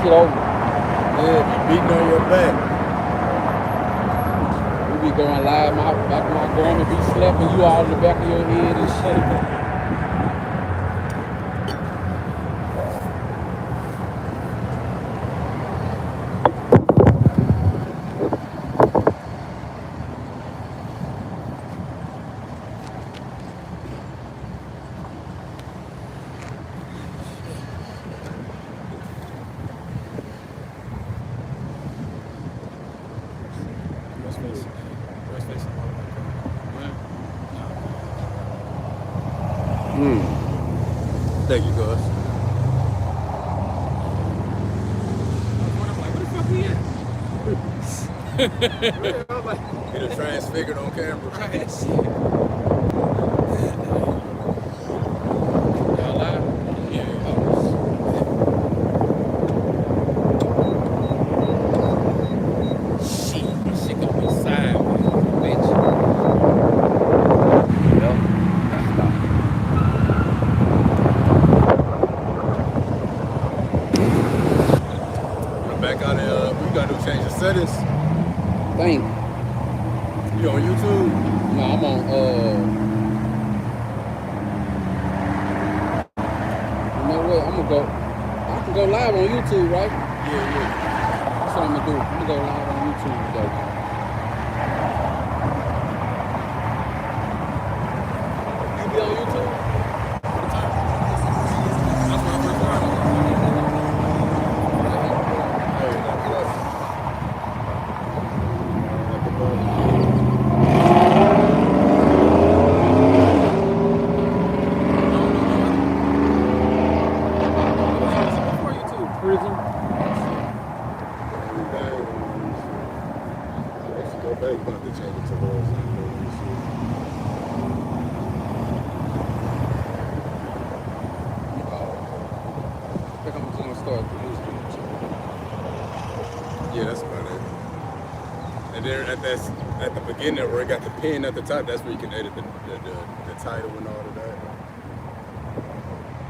shit over. Yeah, be beating on your back. We be going live, my grandma be slapping you all in the back of your head and shit. Thank you, Gus. He done transfigured on camera. Y'all live? Yeah. Shit got me sideways, bitch. Yep. Stop. We're back out there. We gotta change the settings. Thank you. You on YouTube? No, I'm on you know what? I'm gonna go. I can go live on YouTube, right? Yeah. That's what I'm gonna do. I'm gonna go live on YouTube today. You be on YouTube? That's my first time. Hey, that's what. Prison. Let's go back. About to change it to those. I think I'm just gonna start producing. Yeah, that's about it. And then at the beginning where it got the pin at the top, that's where you can edit the title and all of that.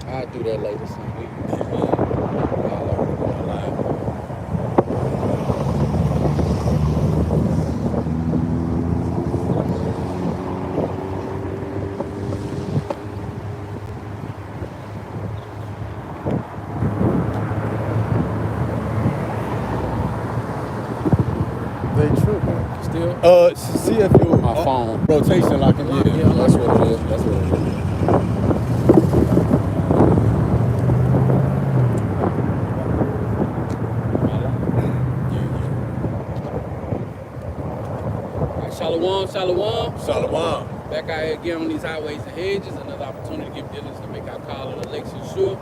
I'll do that later some week. They tripping. Still? See if you My phone. rotation like it. Yeah, that's what it is. That's what it is. Shalom. Shalom. Back out here again on these highways and hedges. Another opportunity to give diligence to make our call and election sure.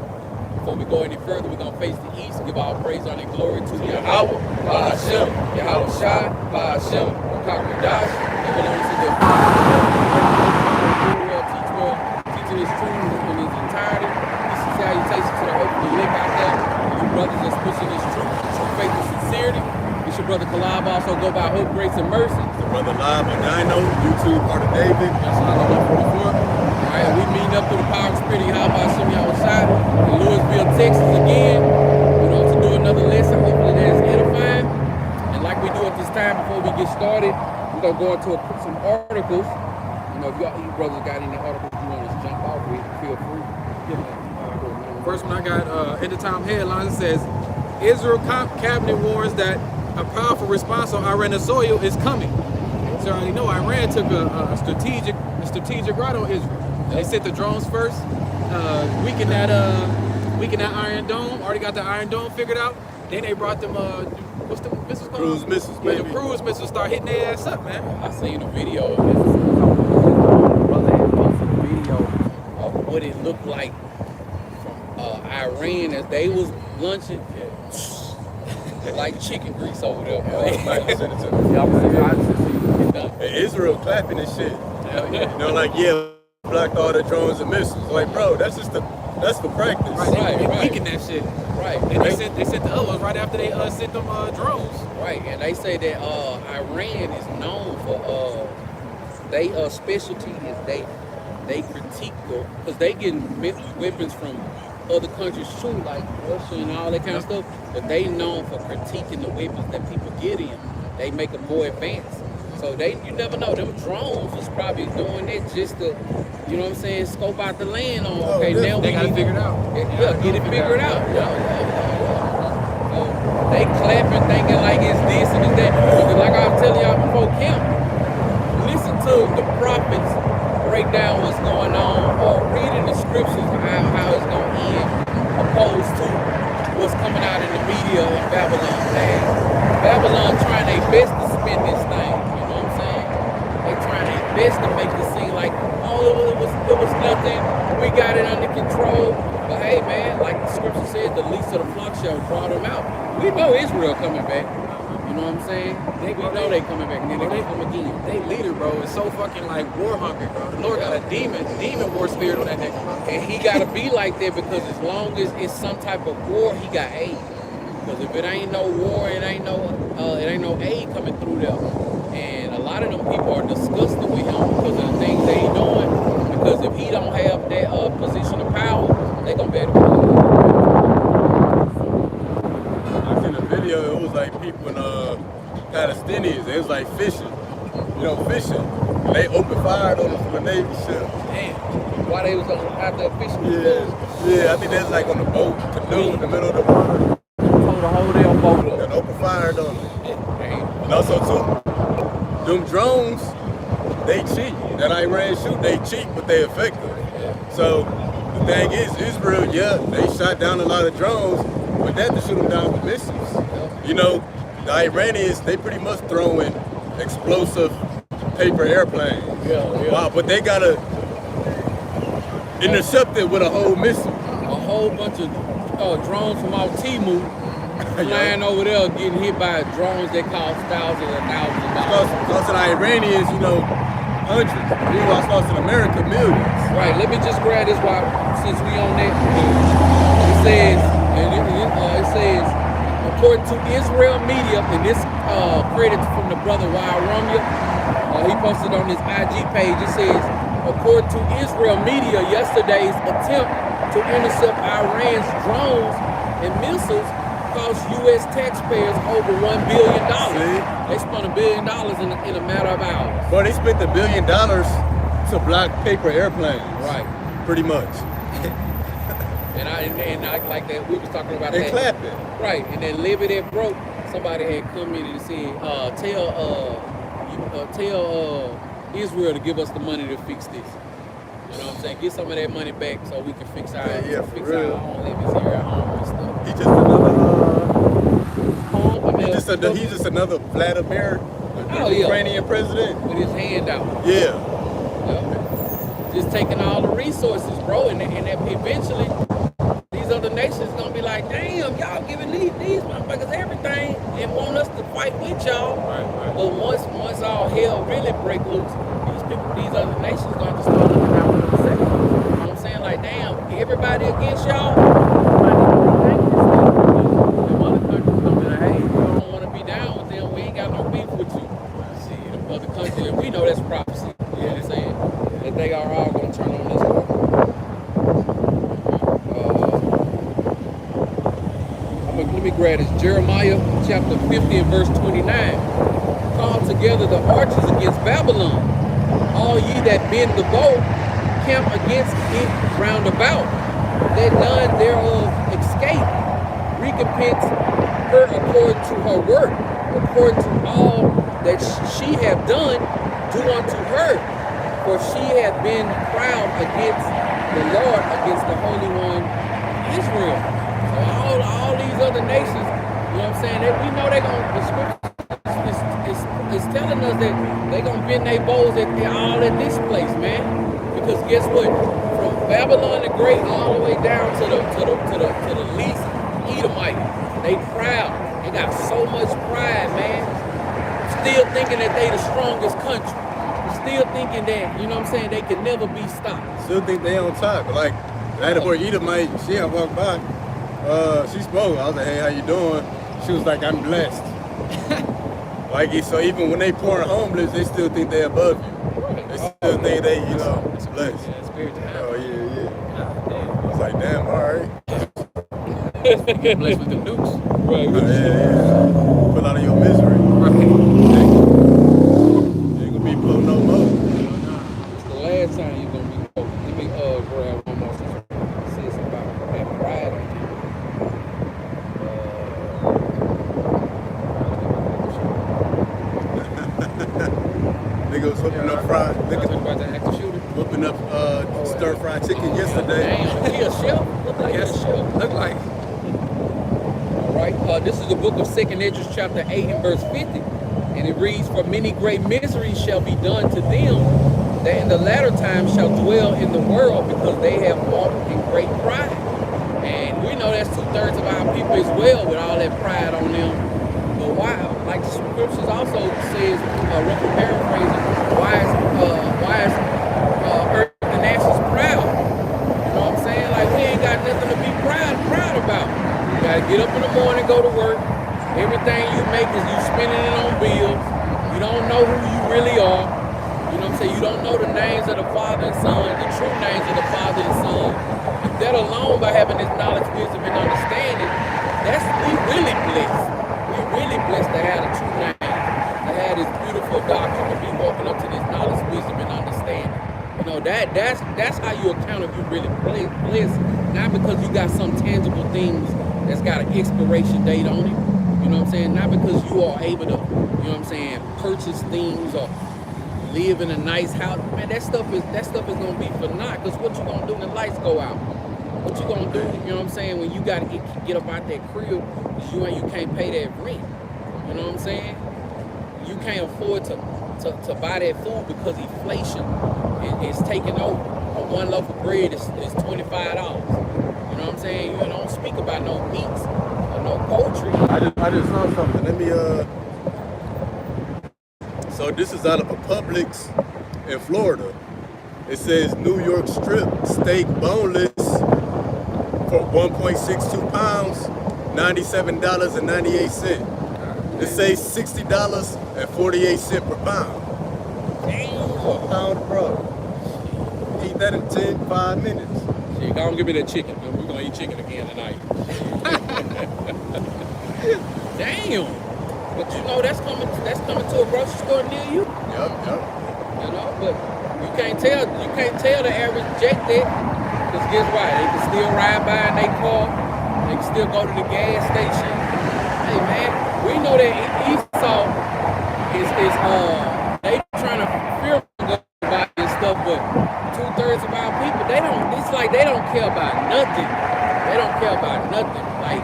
Before we go any further, we're going to face the east, give our praise, honor, and glory to Yahweh, Ba'ashem, Yahweh Shai, Ba'ashem, Kakadash, and belongs to the teaching this truth in its entirety. This is salutation to the hopefully link out there. You brothers that's pushing this truth, true faith and sincerity. It's your brother Kalab, also go by Hope, Grace, and Mercy. The brother live on Dino, YouTube, part of David. That's all I know from before. All right, we meeting up through the power and spirit of Yahweh Hashem Yahushua in Louisville, Texas again. To do another lesson. Hopefully that is edifying. And like we do at this time, before we get started, we're gonna go into some articles. If you brothers got any articles you want us to jump off with, feel free. First one I got at the time headlines. It says Israel cabinet warns that a powerful response on Iranian soil is coming. So I already know Iran took a strategic route on Israel. They sent the drones first, weakened that Iron Dome. Already got the Iron Dome figured out. Then they brought them what's the missiles called? Cruise missiles, baby. The cruise missiles start hitting their ass up, man. I seen a video of this. Brother had posted a video of what it looked like from Iran as they was lunching. Like chicken grease over there, bro. Hey, Israel clapping and shit. Blocked all the drones and missiles. Like, bro, that's for practice. Right. They weakened that shit. Right. And they sent the other ones right after they sent them drones. Right. And they say that Iran is known for they specialty is they critique because they getting weapons from other countries too, like Russia and all that kind of stuff. But they known for critiquing the weapons that people get in. They make them more advanced. So you never know. Them drones was probably doing it just to, you know what I'm saying, scope out the land on. Okay, now They we got it need figured out. Yeah, get it figured out. So they clapping, thinking like it's this and it's that. Because like I was telling y'all before camp, listen to the prophets break down what's going on, or reading the scriptures how it's gonna end, opposed to what's coming out in the media in Babylon. Babylon trying their best to spin this thing. You know what I'm saying? They trying their best to make it seem like, oh, it was nothing. We got it under control. But hey, man, like the scripture says, the least of the flock shall draw them out. We know Israel coming back. You know what I'm saying? We know they coming back, and then they come again. They leader, bro, is so fucking like war hungry, bro. The Lord got a demon war spirit on that nigga. And he gotta be like that because as long as it's some type of war, he got aid. Because if it ain't no war, it ain't no aid coming through there. And a lot of them people are disgusted with him because of the things that he doing. Because if he don't have that position of power, they gonna be able to. I seen a video. It was like people in Palestinians. It was like fishing. You know, fishing. And they opened fire on them from a Navy ship. Damn. Why they was out there fishing? Yeah, I think that's like on the boat, canoe in the middle of the water. Hold the whole damn boat up. And open fire on them. Damn. And also too, them drones, they cheap. That Iran shoot, they cheap, but they effective. So the thing is, Israel, yeah, they shot down a lot of drones, but that to shoot them down with missiles. You know, the Iranians, they pretty much throwing explosive paper airplanes. Wow, but they gotta intercept it with a whole missile. A whole bunch of drones from out Timu flying over there, getting hit by drones that cost thousands and thousands of dollars. Because of the Iranians, you know, hundreds. Meanwhile, cost in America millions. Right. Let me just grab this while since we on that. It says, it says, according to Israel Media, and this credit from the brother Wild Romeo, he posted on his IG page. It says, according to Israel Media, yesterday's attempt to intercept Iran's drones and missiles cost U.S. taxpayers over $1 billion. They spent $1 billion in a matter of hours. But they spent $1 billion to block paper airplanes. Right. Pretty much. And I like that we was talking about They that. clapping. Right. And then Livy that broke. Somebody had commented and said, tell Israel to give us the money to fix this. You know what I'm saying? Get some of that money back so we can fix our for real. own livings here at home and stuff. He's just another. He's He's just another Vladimir, Oh, yeah. Ukrainian president. with his hand out. Yeah. Yeah. Just taking all the resources, bro, and that eventually these other nations gonna be like, damn, y'all giving these motherfuckers everything and want us to fight with y'all. Right. But once all hell really break loose, these other nations gonna have to start looking out for themselves. You know what I'm saying? Like, damn, everybody against y'all. Them other countries gonna be like, hey, we don't want to be down with them. We ain't got no beef with you. See, them other countries, and we know that's prophecy. You know what I'm saying? That they are all gonna turn on this war. Let me grab this. Jeremiah chapter 50 and verse 29. Call together the archers against Babylon. All ye that bend the bow, camp against it round about. Let none thereof escape. Recompense her according to her work, according to all that she have done, do unto her. For she hath been proud against the Lord, against the Holy One, Israel. So all these other nations, you know what I'm saying? We know they're going to, the scripture is telling us that they're going to bend their bows all at this place, man. Because guess what? From Babylon the Great all the way down to the least Edomite, they proud. They got so much pride, man. Still thinking that they the strongest country. Still thinking that, you know what I'm saying, they can never be stopped. Still think they on top. Like, that boy Edomite, she had walked by. She spoke. I was like, hey, how you doing? She was like, I'm blessed. Like, so even when they pouring homeless, they still think they're above you. They still think they, you know, blessed. Yeah, spirit to have. Oh, yeah. God damn. I was like, damn, all right. Get blessed with the nukes. Right. Yeah. Pull out of your misery. Right. You ain't gonna be blow no more. It's the last time you're gonna be broke. Let me grab one more thing. Say something about that pride on you. Niggas whipping up fried. Talking Niggas about the active shooter. whipping up stir fried chicken yesterday. Damn, he a chef? Look like Yes, a chef. look like. All right. This is the book of 2 Esdras, chapter 8 and verse 50. And it reads, "For many great miseries shall be done to them that in the latter time shall dwell in the world, because they have walked in great pride." And we know that's 2/3 of our people as well, with all that pride on them. But why? Like the scriptures also says, roughly paraphrasing, why is earth and ashes proud? You know what I'm saying? Like, we ain't got nothing to be proud about. You gotta get up in the morning, go to work. Everything you make is you spending it on bills. You don't know who you really are. You know what I'm saying? You don't know the names of the Father and Son, the true names of the Father and Son. If that alone, by having this knowledge, wisdom, and understanding, we really blessed. We really blessed to have the true name, to have this beautiful doctrine, to be walking up to this knowledge, wisdom, and understanding. You know, that's how you account if you really blessed. Not because you got some tangible things that's got an expiration date on it. You know what I'm saying? Not because you are able to, you know what I'm saying, purchase things or live in a nice house. Man, that stuff is gonna be for naught. Cause what you gonna do when the lights go out? What you gonna do? You know what I'm saying? When you gotta get up out that crib, cause you can't pay that rent. You know what I'm saying? You can't afford to buy that food because inflation is taking over. One loaf of bread is $25. You know what I'm saying? You don't speak about no meats or no poultry. I just saw something. Let me So this is out of a Publix in Florida. It says New York strip steak boneless for 1.62 pounds, $97.98. It says $60.48 per pound. Damn. For a pound of bro. Eat that in 5 minutes. Shit, go on, give me that chicken. We're gonna eat chicken again tonight. Damn. But you know that's coming to a grocery store near you. Yup. You know, but you can't tell the average jet that. Because guess what? They can still ride by in their car. They can still go to the gas station. Hey man, we know that Esau is they trying to fear about this stuff, but 2/3 of our people, it's like they don't care about nothing. They don't care about nothing. Like,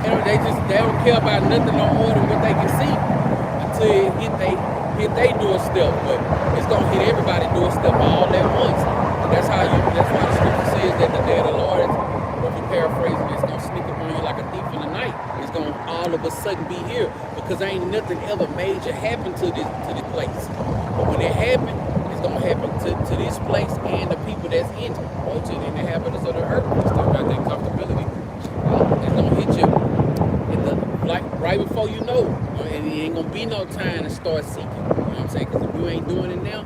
they don't care about nothing no more than what they can see until it hit they doorstep. But it's gonna hit everybody doorstep all at once. And that's why the scripture says that the day of the Lord is, if you paraphrasing, it's gonna sneak up on you like a thief in the night. It's gonna all of a sudden be here because ain't nothing ever major happen to this place. But when it happened, it's gonna happen to this place and the people that's in it, or to the inhabitants of the earth. Let's talk about that comfortability. It's gonna hit you like right before you know, and it ain't gonna be no time to start seeking. You know what I'm saying? Because if you ain't doing it now,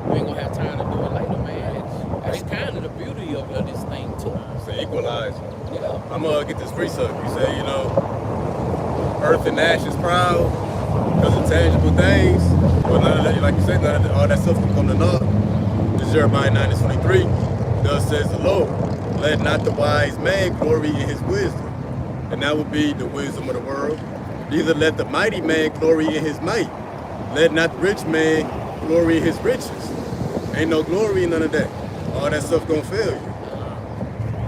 you ain't gonna have time to do it later, man. That's kind of the beauty of this thing too. It's an equalizer. Yeah. I'm gonna get this precept. You say, earth and ash is proud because of tangible things. But none of that, like you said, all that stuff can come to naught. This is Jeremiah 9:23. Thus says the Lord, let not the wise man glory in his wisdom. And that would be the wisdom of the world. Neither let the mighty man glory in his might. Let not the rich man glory in his riches. Ain't no glory in none of that. All that stuff gonna fail you.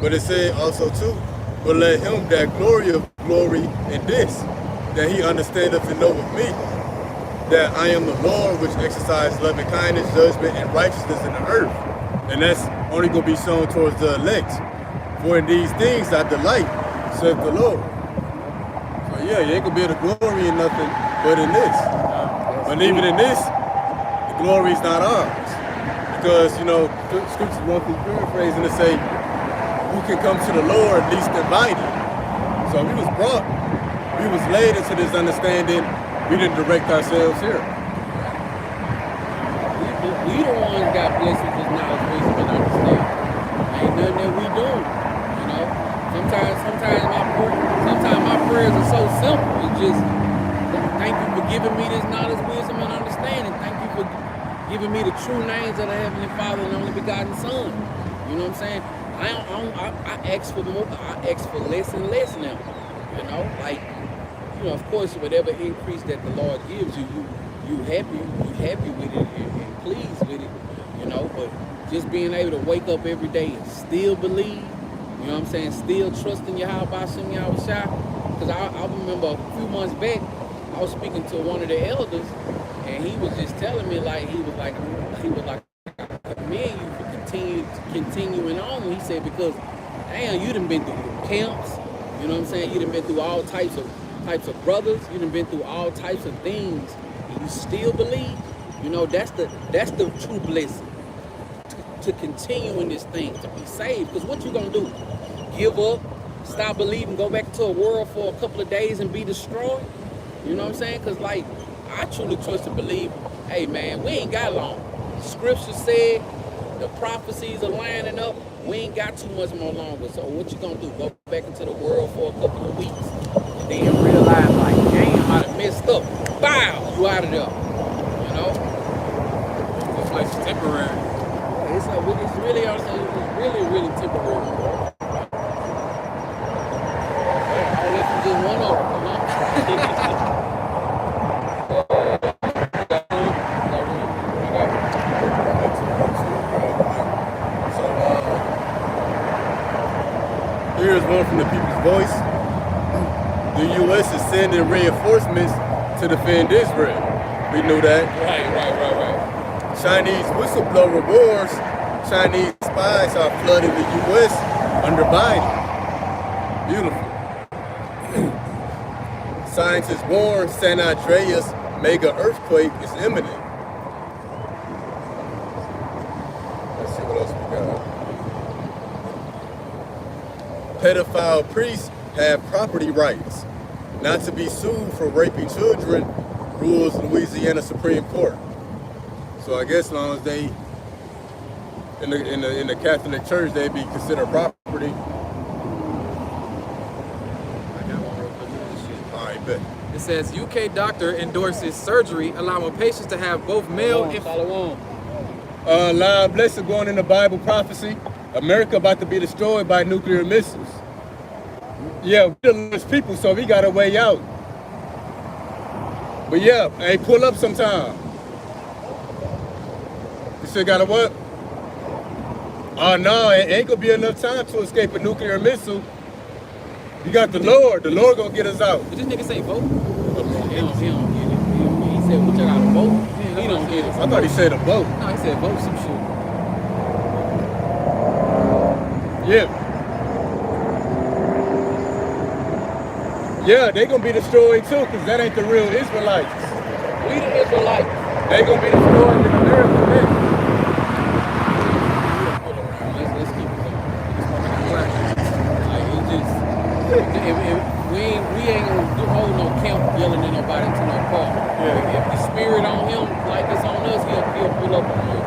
But it said also too, but let him that glory in this, that he understandeth and knoweth me, that I am the Lord which exercise loving kindness, judgment, and righteousness in the earth. And that's only gonna be shown towards the elect. For in these things I delight, saith the Lord. So yeah, you ain't gonna be able to glory in nothing but in this. But even in this, the glory is not ours. Because, scriptures won't be paraphrasing to say, who can come to the Lord least invited. So we was laid into this understanding, we didn't direct ourselves here. We the ones got blessed with this knowledge, wisdom, and understanding. Ain't nothing that we do. Sometimes my just thank you for giving me this knowledge, wisdom, and understanding. Thank you for giving me the true names of the Heavenly Father and only begotten Son. You know what I'm saying? I ask for more. I ask for less and less now. You know, like, you know, of course, whatever increase that the Lord gives you, you happy with it and pleased with it. You know, but just being able to wake up every day and still believe. You know what I'm saying? Still trusting Yahweh Hashem Yahweh Shai. Because I remember a few months back, I was speaking to one of the elders, and he was just telling me, like, he was like, I commend you for continuing on. He said, because, damn, you done been through camps. You know what I'm saying? You done been through all types of brothers. You done been through all types of things, and you still believe. You know, that's the true blessing. To continue in this thing, to be saved. Because what you gonna do? Give up, stop believing, go back to a world for a couple of days and be destroyed? You know what I'm saying? Because, like, I truly trust and believe, hey, man, we ain't got long. Scripture said, the prophecies are lining up, we ain't got too much more longer. So what you gonna do? Go back into the world for a couple of weeks and then realize, like, damn, I done messed up. Bow, you out of there. You know? It's like temporary. It's really temporary. All this is just one of them, Here's one from the People's Voice. The U.S. is sending reinforcements to defend Israel. We knew that. Right. Chinese whistleblower wars. Chinese spies are flooding the U.S. under Biden. Beautiful. Scientists warn San Andreas mega earthquake is imminent. Let's see what else we got. Pedophile priests have property rights, not to be sued for raping children, rules Louisiana Supreme Court. So I guess as long as they in the Catholic Church, they be considered property. All right, bet. It says UK doctor endorses surgery allowing patients to have both male and Lion Blessing going in the Bible prophecy. America about to be destroyed by nuclear missiles. Yeah, we're the last people, so we got a way out. But yeah, hey, pull up sometime. You still got a what? Oh no, it ain't gonna be enough time to escape a nuclear missile. You got the Lord gonna get us out. Did this nigga say vote? He don't get it. He said, "What you got to vote?" He don't get it. I thought he said a vote. No, he said vote some shit. Yeah. Yeah, they gonna be destroyed too, because that ain't the real Israelites. We the Israelites. They gonna be destroyed in America, man. Let's keep it going. Like, it just, we ain't gonna hold no camp yelling at nobody to no car. Yeah. If the spirit on him like it's on us, he'll pull up on you.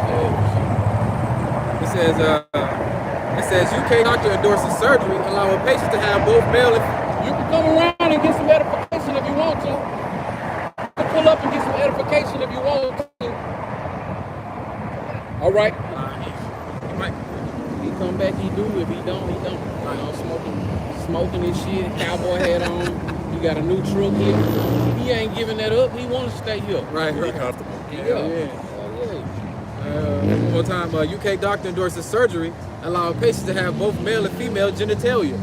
It says UK doctor endorses surgery allowing patients to have both male and You can come around and get some edification if you want to. You can pull up and get some edification if you want to. All right. he might. He come back, he do. If he don't, he don't. You know, smoking his shit, cowboy hat on. He got a new truck here. He ain't giving that up. He want to stay here. Right. Comfortable. Yeah. One more time, UK doctor endorses surgery allowing patients to have both male and female genitalia.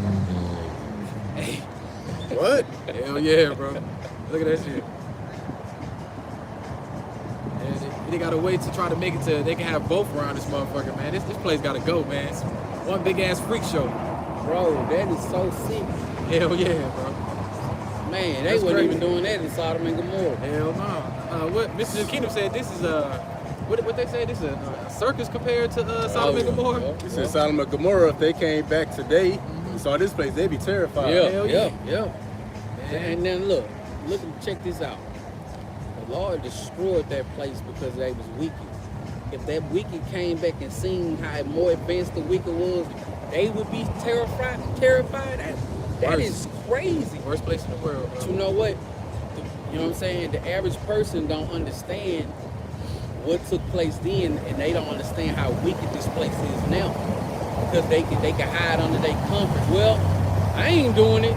What? Hell yeah, bro. Look at that shit. And they gotta wait to try to make it to they can have both around this motherfucker, man. This place gotta go, man. It's one big ass freak show. Bro, that is so sick. Hell yeah, bro. Man, they That's wasn't crazy. even doing that in Sodom and Gomorrah. Hell no. What Mr. Kingdom said this is what they say, this is a circus compared to Sodom and Gomorrah? He said Sodom and Gomorrah, if they came back today and saw this place, they'd be terrified. Hell yeah. And then look, check this out. The Lord destroyed that place because they was wicked. If that wicked came back and seen how more advanced the wicked was, they would be terrified. That Worst. is crazy. Worst place in the world, bro. But you know what? You know what I'm saying? The average person don't understand what took place then, and they don't understand how wicked this place is now. Because they can hide under their comfort. Well, I ain't doing it.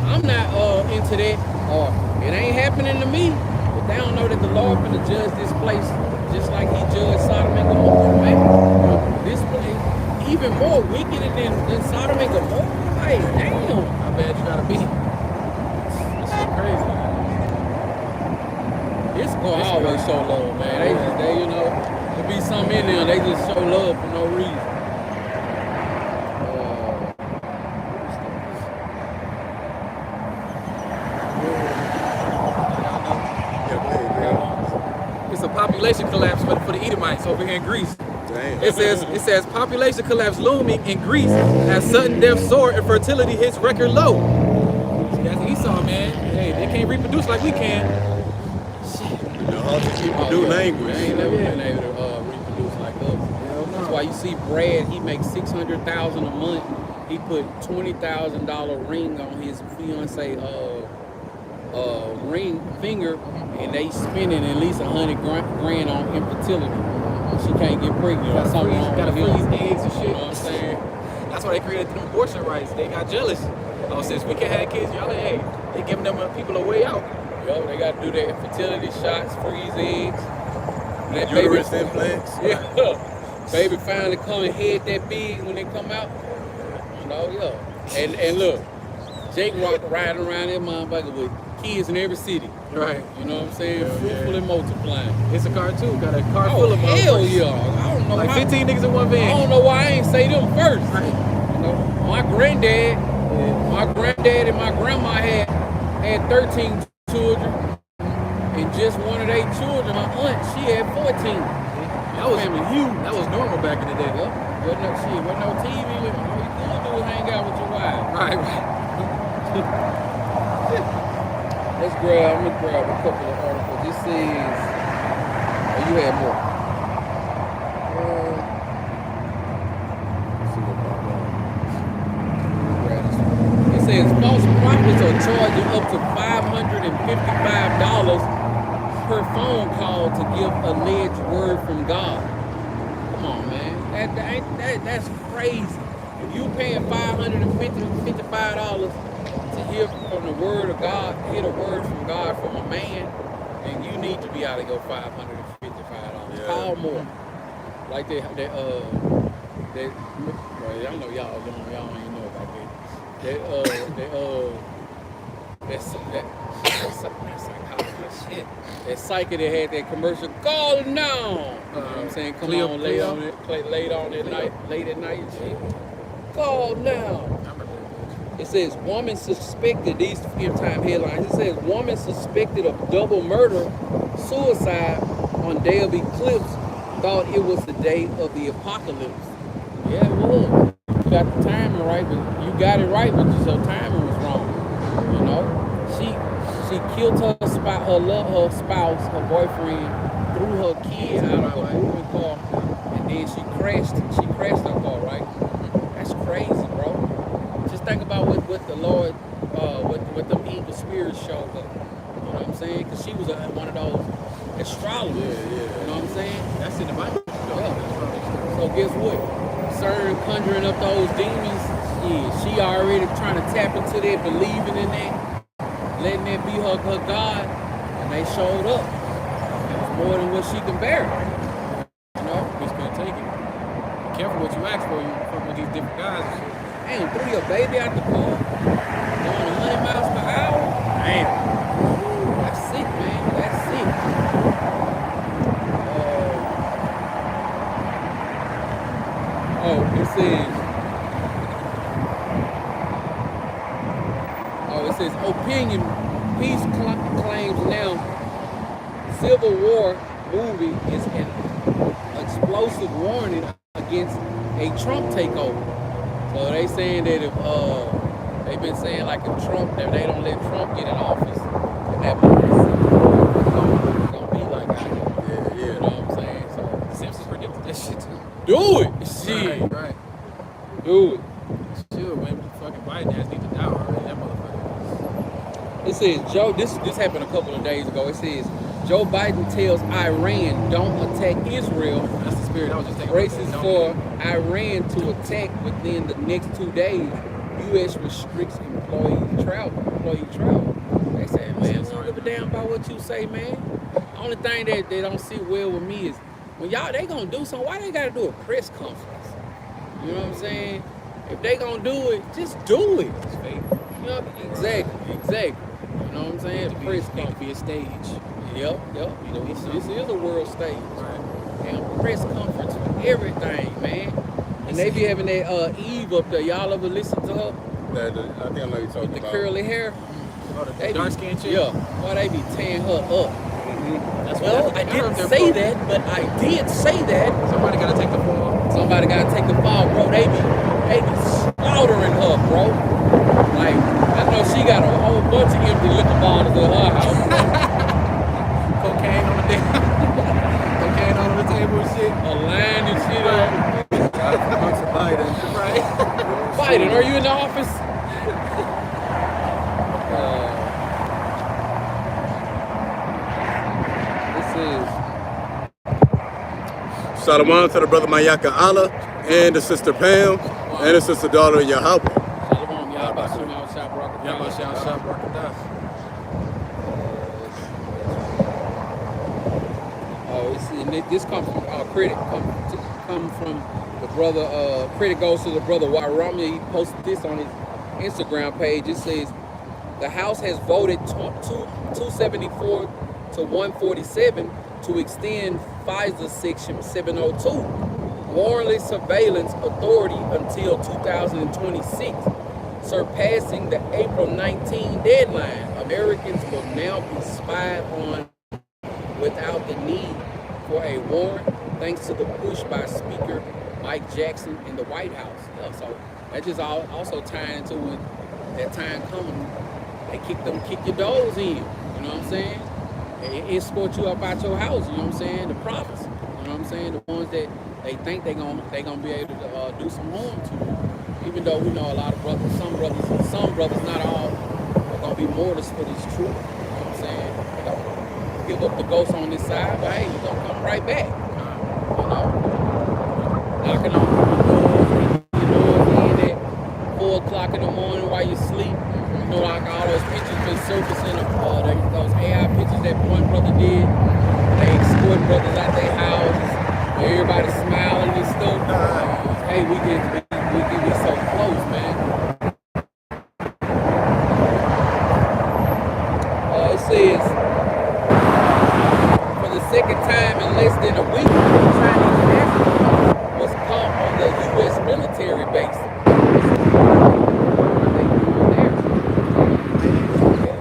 I'm not into that, or it ain't happening to me. But they don't know that the Lord finna judge this place just like He judged Sodom and Gomorrah, man. This place even more wicked than Sodom and Gomorrah. Like, damn. How bad you gotta be? This shit crazy. It's gonna always show love, man. They you know, there be some in there, they just show love for no reason. It's a population collapse for the Edomites over here in Greece. Damn. It says population collapse looming in Greece as sudden death soar and fertility hits record low. See, that's Esau, man. Hey, they can't reproduce like we can. The other people do language. They ain't never been able to reproduce like us. That's why you see Brad, he makes $600,000 a month. He put $20,000 ring on his fiance ring finger, and they spending at least $100 grand on infertility. She can't get pregnant or something wrong Gotta with him. freeze eggs and shit. You know what I'm saying? That's why they created the abortion rights. They got jealous. Oh, since we can't have kids, y'all hey, they giving them people a way out. Yo, they got to do their infertility shots, freeze eggs. That Uterus implants. Yeah. Baby finally come and head that big when they come out. You know, yeah. And look, Jake riding around that motherfucker with kids in every city. Right. You know what I'm saying? Fruitful and multiplying. It's a car too. Got a car Oh, full of hell motherfuckers. yeah. I don't know Like why. 15 niggas in one I van. don't know why I ain't say them first. Right. You know, my granddad and my grandma had 13 children, and just one of their children, my aunt, she had 14. That was huge. That was normal back in the day. Yep. Wasn't no TV. All you could do was hang out with your wife. Right. I'm gonna grab a couple of articles. This is, oh, you had more. It says false prophets are charging up to $555 per phone call to give alleged word from God. Come on, man. That's crazy. If you paying $555 to hear from the word of God, hear the word from God from a man, then you need to be out of your $555. Yeah. Call more. Like well, I know y'all don't even know about that psychic that had that commercial, call it now. You know what I'm saying? Come on, late on at night and shit. Call now. It says woman suspected, these end time headlines, it says woman suspected of double murder, suicide on day of eclipse, thought it was the day of the apocalypse. Yeah, it was. You got the timing right, but you got it right, but your timing was wrong. You know? She killed her spouse, her boyfriend, threw her kid out of a moving car, and then she crashed her car, right? That's crazy, bro. Just think about what the Lord, what the evil spirits showed her. You know what I'm saying? Because she was one of those astrologers. Yeah. You know what I'm saying? That's in the Bible. Yeah. So guess what? CERN conjuring up those demons. Yeah, she already trying to tap into that, believing in that, letting that be her God, and they showed up. It was more than what she can bear. You know? Bitch couldn't take it. Be careful what you ask for. You fuck with these different guys and shit. Damn, threw your baby out the car, going 100 miles per hour. Damn. That's sick, man. That's sick. It says opinion piece claims now Civil War movie is an explosive warning against a Trump takeover. So they saying that if they've been saying like if Trump, if they don't let Trump get in office, then that movie is gonna be like that. Yeah. You know what I'm saying? So Simpsons predicted that shit too. do it, shit, Right. do it. Sure, when fucking Biden ass need to die already. That motherfucker. It says this happened a couple of days ago. It says Joe Biden tells Iran don't attack Israel. That's the spirit I was just thinking. Braces for Iran to attack within the next 2 days. U.S. restricts employee travel. They say, man, we don't give a damn about what you say, man. Only thing that they don't sit well with me is when they gonna do something, why they gotta do a press conference? You know what I'm saying? If they gonna do it, just do it. It's fake. You know, exactly. You know what I'm saying? The press Need to conference. be a stage. Yep. This is a world stage. Right. And press conference for everything, man. And they be having that Eve up there. Y'all ever listen to her? I think I know you're talking With the about. curly hair? Oh, the They dark be- skin chick? Yeah. Boy, they be tearing her up. That's Well, what I heard didn't them say for. that, but I did say that. Somebody gotta take the fall. Somebody gotta take the fall, bro. They be slaughtering her, bro. Like, I know she got a whole bunch of empty liquor bottles at her house. Cocaine on the cocaine on the table and shit. A line and shit up. Hunter Biden. Right. Biden, are you in the office? This is Shalom to the brother Mayaka Allah and the sister Pam and the sister daughter Yahweh. Shalom, y'all about to out shop rock. Y'all about shout shop working down. Oh, this comes from credit. Come from the brother. Credit goes to the brother Warami. He posted this on his Instagram page. It says the House has voted 274 to 147 to extend FISA Section 702 warrantless surveillance authority until 2026, surpassing the April 19 deadline. Americans will now be spied on without the need for a warrant, thanks to the push by Speaker Mike Jackson in the White House. Yeah, so that just also tying into when that time coming, they kick your doors in. You know what I'm saying? They escort you up out your house. You know what I'm saying? The prophets. You know what I'm saying? The ones that they think they gonna be able to do some harm to. Even though we know a lot of brothers, some brothers, not all, are gonna be martyrs for this truth. You know what I'm saying? They gonna give up the ghost on this side, but hey, we're gonna come right back. You know, knocking on your doors in at 4 o'clock in the morning while you sleep. You know, like all those pictures been surfacing of those AI pictures that one brother did. They escorting brothers out their houses. Everybody smiling and stuff. Hey, we get so close, man. It says, for the second time in less than a week, Chinese national was caught on the U.S. military base.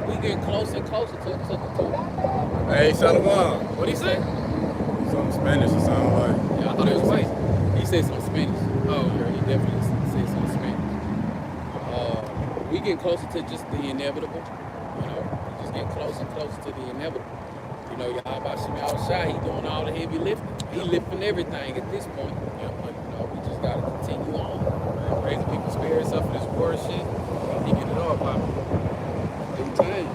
We getting closer and closer to the Hey, Shalom. What'd he say? Some Spanish or something like. Yeah, I thought it was white. He said some Spanish. Oh, Yeah, he definitely said some Spanish. We getting closer to just the inevitable. You know, we just getting closer and closer to the inevitable. You know, y'all about Shimmy Al-Shai, he doing all the heavy lifting. He lifting everything at this point. You know, we just gotta continue on. Raising people's spirits up for this war and shit. He get it all popping. Big time.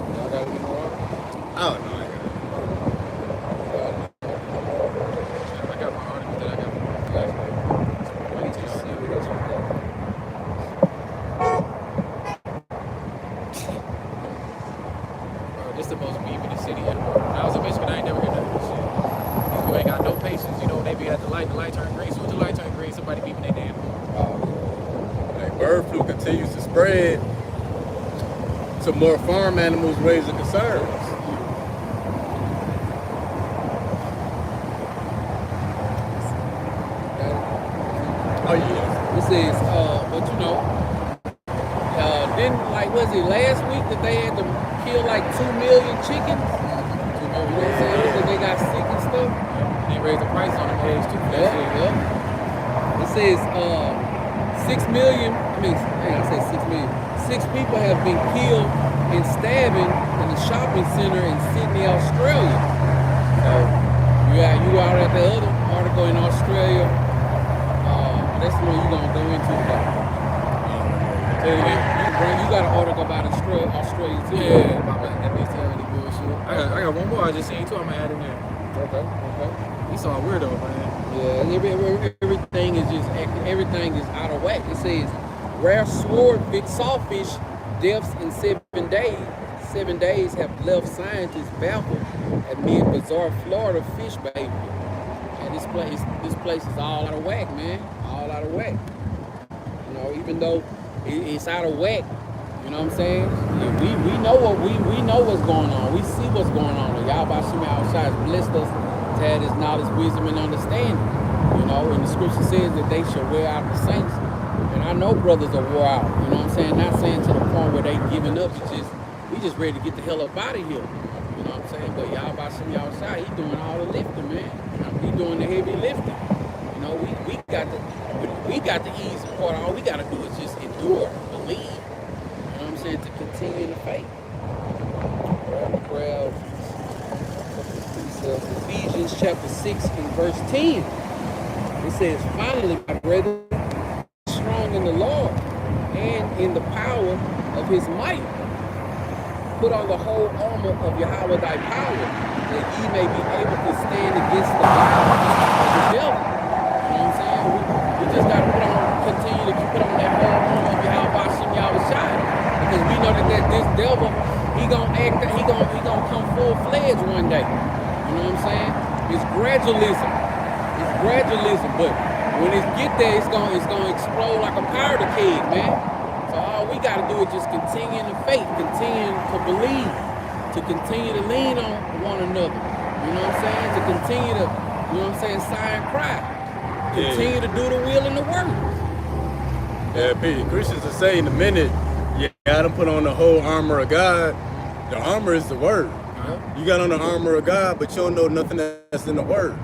Y'all got any more? Oh, no. I got my article that I got. Let me just see what else we got. Bro, this the most beefing city ever. When I was in Michigan, I ain't never heard none of this shit. These people ain't got no patience. You know, they be at the light turn green. As soon as the light turn green, somebody beeping their damn horn. Like bird flu continues to spread to more farm animals, raising concerns. Oh yeah. This is, but you know, didn't, like, was it last week that they had to kill like 2 million chickens? You know what I'm saying? Because they got sick and stuff. They raised the price on them eggs too. Yeah. It says 6 million, I said 6 million. 6 people have been killed in stabbing in a shopping center in Sydney, Australia. So you out at the other article in Australia. That's the one you're gonna go into. You got an article about Australia too. Yeah, about that bestiality bullshit. I got one more I just seen too. I'm gonna add in there. Okay. He saw a weirdo, man. Yeah, everything is out of whack. It says rare sawfish deaths in 7 days. 7 days have left scientists baffled amid bizarre Florida fish behavior. And this place is all out of whack, man. All out of whack. You know, even though it's out of whack, you know what I'm saying? Yeah, we know what's going on. We see what's going on. Y'all about to outside blessed us to have this knowledge, wisdom, and understanding. You know, and the scripture says that they shall wear out the saints. And I know brothers are wore out. You know what I'm saying? Not saying to the point where they giving up. It's just we just ready to get the hell up out of here. You know what I'm saying? But y'all about to see outside. He doing all the lifting, man. He doing the heavy lifting. You know, we got the easy part. All we got to do is just endure, believe. You know what I'm saying? To continue the faith. Grab Ephesians chapter 6 and verse 10. It says, finally, my brethren, strong in the Lord and in the power of his might. Put on the whole armor of Yahweh thy power, that ye may be able to stand against the wiles of the devil. You know what I'm saying? We just got to continue to put on that whole armor of Yahweh Shai. Because we know that this devil, he gonna come full-fledged one day. You know what I'm saying? It's gradualism. But when it get there, it's gonna explode like a powder keg, man. So all we gotta do is just continue in the faith, continue to believe, to continue to lean on one another. You know what I'm saying? To continue to, you know what I'm saying, sigh and cry. Continue to do the will and the work. Yeah, Pete, Christians are saying the minute you gotta put on the whole armor of God, the armor is the word. You got on the armor of God, but you don't know nothing that's in the word.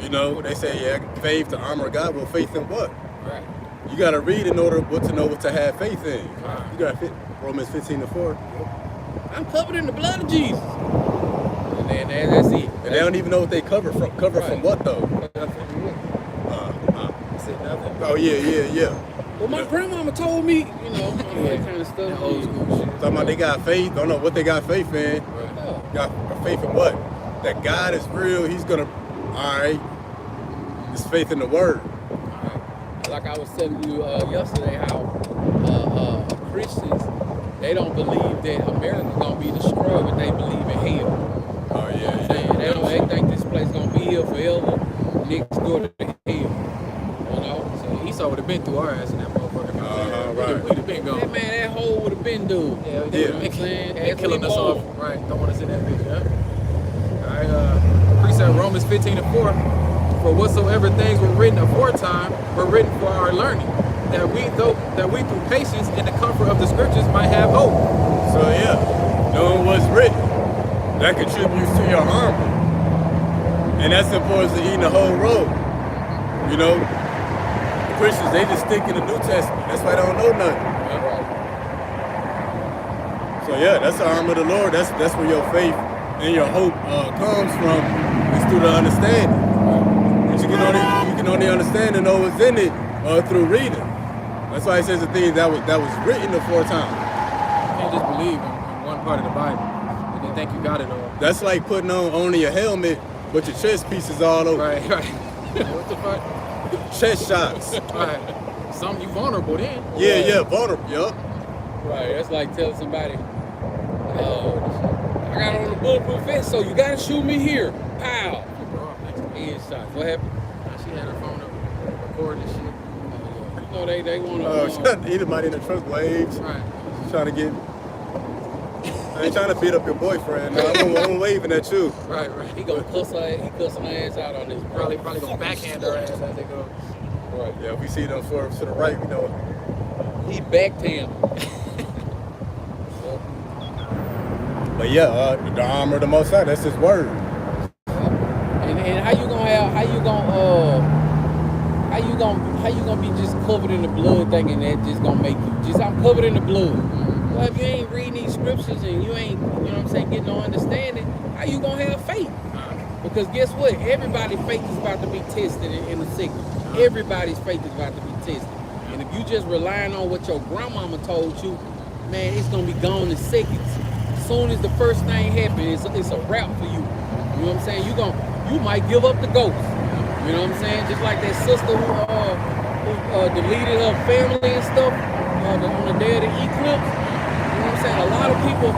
You know, they say, yeah, faith, the armor of God. Well, faith in what? Right. You got to read in order to know what to have faith in. You got Romans 15:4. I'm covered in the blood of Jesus. And that's it. And they don't even know what they cover from. Cover from what, though? Oh, yeah. Well, my grandmama told me, you know, that kind of stuff. Old school shit. Talking about they got faith. Don't know what they got faith in. Got faith in what? That God is real. He's going to, all right. It's faith in the word. Like I was telling you yesterday, how Christians, they don't believe that America's gonna be destroyed, but they believe in hell. Oh yeah. They think this place gonna be here forever, next door to hell. You know, So Esau would have been through our ass in that motherfucker. Right. We'd have been gone. that man, that hole would have been dude. Yeah, You know what I'm saying? They That's killing them us all. off. Right. Don't want us in that bitch. Yeah. All right. Precept Romans 15:4. For whatsoever things were written aforetime were written for our learning, that we through patience and the comfort of the scriptures might have hope. So yeah, knowing what's written, that contributes to your armor. And that's important to eating the whole road. You know, the Christians, they just stick in the New Testament. That's why they don't know nothing. So yeah, that's the armor of the Lord. That's where your faith and your hope comes from. It's through the understanding. But you can only understand and know what's in it through reading. That's why it says the things that was written aforetime. You can't just believe in one part of the Bible and then think you got it all. That's like putting on only a helmet, but your chest pieces all over. Right. What the fuck? Chest shots. Right. Some you vulnerable then. Yeah, vulnerable. Yup. Right. That's like telling somebody, I got on a bulletproof vest, so you gotta shoot me here. Pow. Headshots. What happened? She had her phone up, recording and shit. You know they want to. Anybody in the truck waves. Right. Trying to get. I ain't trying to beat up your boyfriend. No, I'm waving at you. Right. He gonna cussing her ass out on this. Probably gonna backhand her ass as they go. Right. Yeah, if we see them to the right, we know. He backed him. But yeah, the armor of the Most High, that's His word. And how you gonna be just covered in the blood thinking that just gonna make you just I'm covered in the blood. Well, if you ain't reading these scriptures and you ain't, you know what I'm saying, getting no understanding, how you gonna have faith? Because guess what? Everybody's faith is about to be tested in the sickness. Everybody's faith is about to be tested. And if you just relying on what your grandmama told you, man, it's gonna be gone in seconds. As soon as the first thing happens, it's a wrap for you. You know what I'm saying? You might give up the ghost. You know what I'm saying? Just like that sister who deleted her family and stuff on the day of the eclipse. You know what I'm saying? A lot of people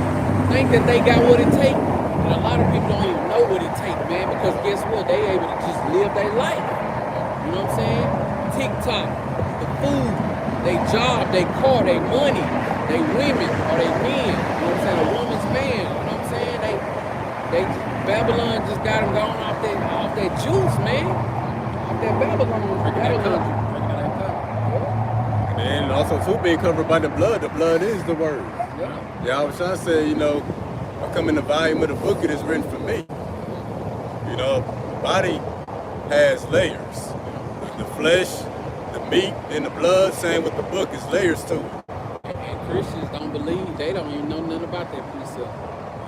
think that they got what it takes, and a lot of people don't even know what it takes, man, because guess what? They able to just live their life. You know what I'm saying? TikTok, the food, they job, they car, they money, they women, or they men. You know what I'm saying? A woman's man. You know what I'm saying? They Babylon just got them going off that juice, man. Off that Babylon. And also too being covered by the blood is the word. Yeah, I was trying to say, you know, I come in the volume of the book it is written for me. You know, the body has layers. The flesh, the meat, and the blood, same with the book, is layers too. And Christians don't believe, they don't even know nothing about that precept. You know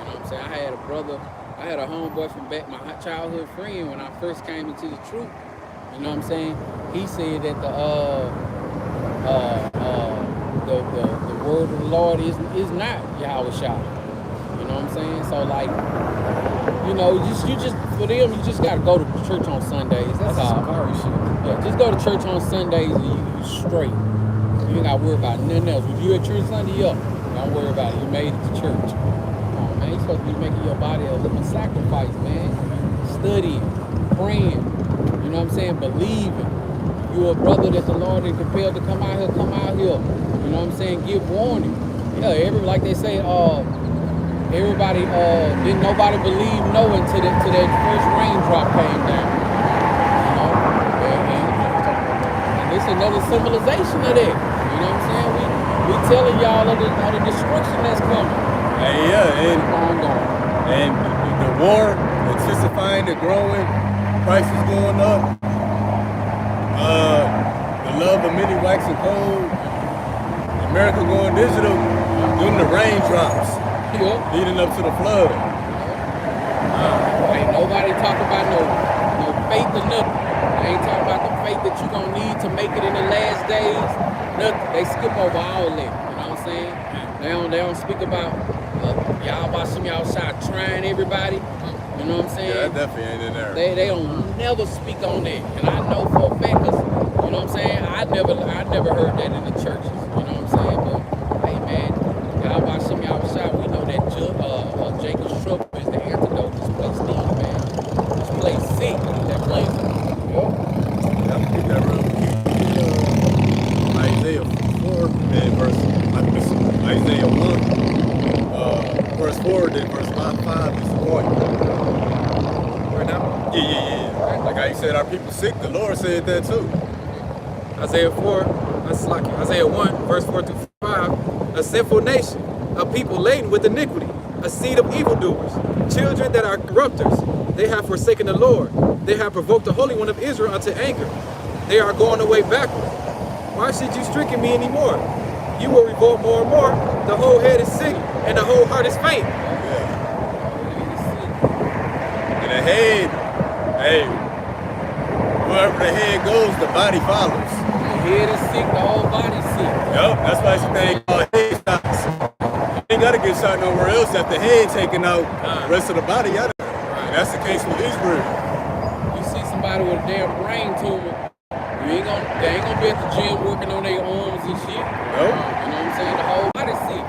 what I'm saying? I had a homeboy from back, my childhood friend, when I first came into the truth. You know what I'm saying? He said that the word of the Lord is not Yahweh Shah. You know what I'm saying? So like, you know, you just for them, you just gotta go to church on Sundays. That's all. Yeah, just go to church on Sundays and you straight. You ain't gotta worry about nothing else. If you at church Sunday, don't worry about it. You made it to church. Come on, man. You're supposed to be making your body a living sacrifice, man. Studying, praying. You know what I'm saying? Believing. You're a brother that the Lord is compelled to come out here, come out here. You know what I'm saying? Give warning. Yeah, like they say, everybody, didn't nobody believe Noah until that first raindrop came down. You know? And it's another symbolization of that. You know what I'm saying? We telling y'all of the destruction that's coming. Hey, yeah, and the war intensifying and growing, prices going up. The love of many waxing cold. America going digital, doing the raindrops, leading up to the flood. Ain't nobody talking about no faith or nothing. They ain't talking about the faith that you're gonna need to make it in the last days. Nothing. They skip over all that. You know what I'm saying? They don't speak about y'all Bashim outside trying everybody. You know what I'm saying? Yeah, that definitely ain't in there. They don't never speak on that. And I know for a fact, 'cause, you know what I'm saying? I never heard that in the churches. You know what I'm saying? But hey man, y'all Bashim outside, we know that Jacob's trouble is the antidote. This place needs, man. This place sick. That place. Yeah, I'm keep that real key. Isaiah 4 and Isaiah 1, verse 4, then verse 5 is the point. Right now? Yeah. Like I said, our people sick. The Lord said that too. Isaiah 1, verse 4 through 5. A sinful nation, a people laden with iniquity, a seed of evildoers, children that are corrupters. They have forsaken the Lord. They have provoked the Holy One of Israel unto anger. They are going away backward. Why should you stricken me anymore? You will revolt more and more. The whole head is sick, and the whole heart is faint. And the head, hey, wherever the head goes, the body follows. The head is sick, the whole body's sick. Yup, that's why it's a thing called head shots. You ain't gotta get shot nowhere else. If the head taken out, the rest of the body out of there. And that's the case with Israel. You see somebody with a damn brain tumor, they ain't gonna be at the gym working on their arms and shit. Nope. You know what I'm saying? The whole body's sick.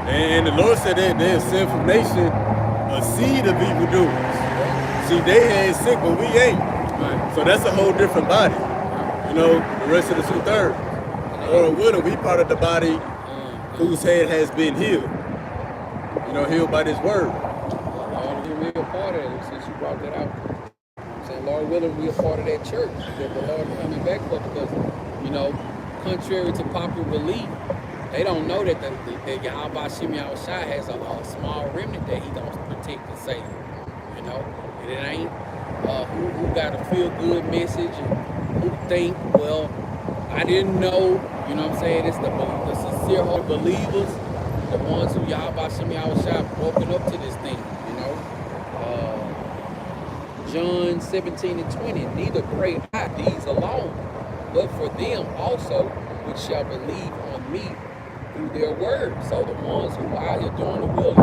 And the Lord said that they're a sinful nation, a seed of evildoers. See, they ain't sick, but we ain't. Right. So that's a whole different body. You know, the rest of the 2/3. Or would we part of the body whose head has been healed. You know, healed by this word. Lord, we a part of it since you brought that out. I'm saying, Lord willing, we a part of that church that the Lord coming back for, because, you know, contrary to popular belief, they don't know that the Yahweh Shem Yahushua has a small remnant that he don't protect and save. You know, and it ain't who got a feel good message and who think, well, I didn't know. You know what I'm saying? It's the sincere heart believers, the ones who Yahweh Shem Yahushua broken up to this thing. You know, John 17:20. Neither pray I these alone, but for them also which shall believe on me through their word. So the ones who are out here doing the will of the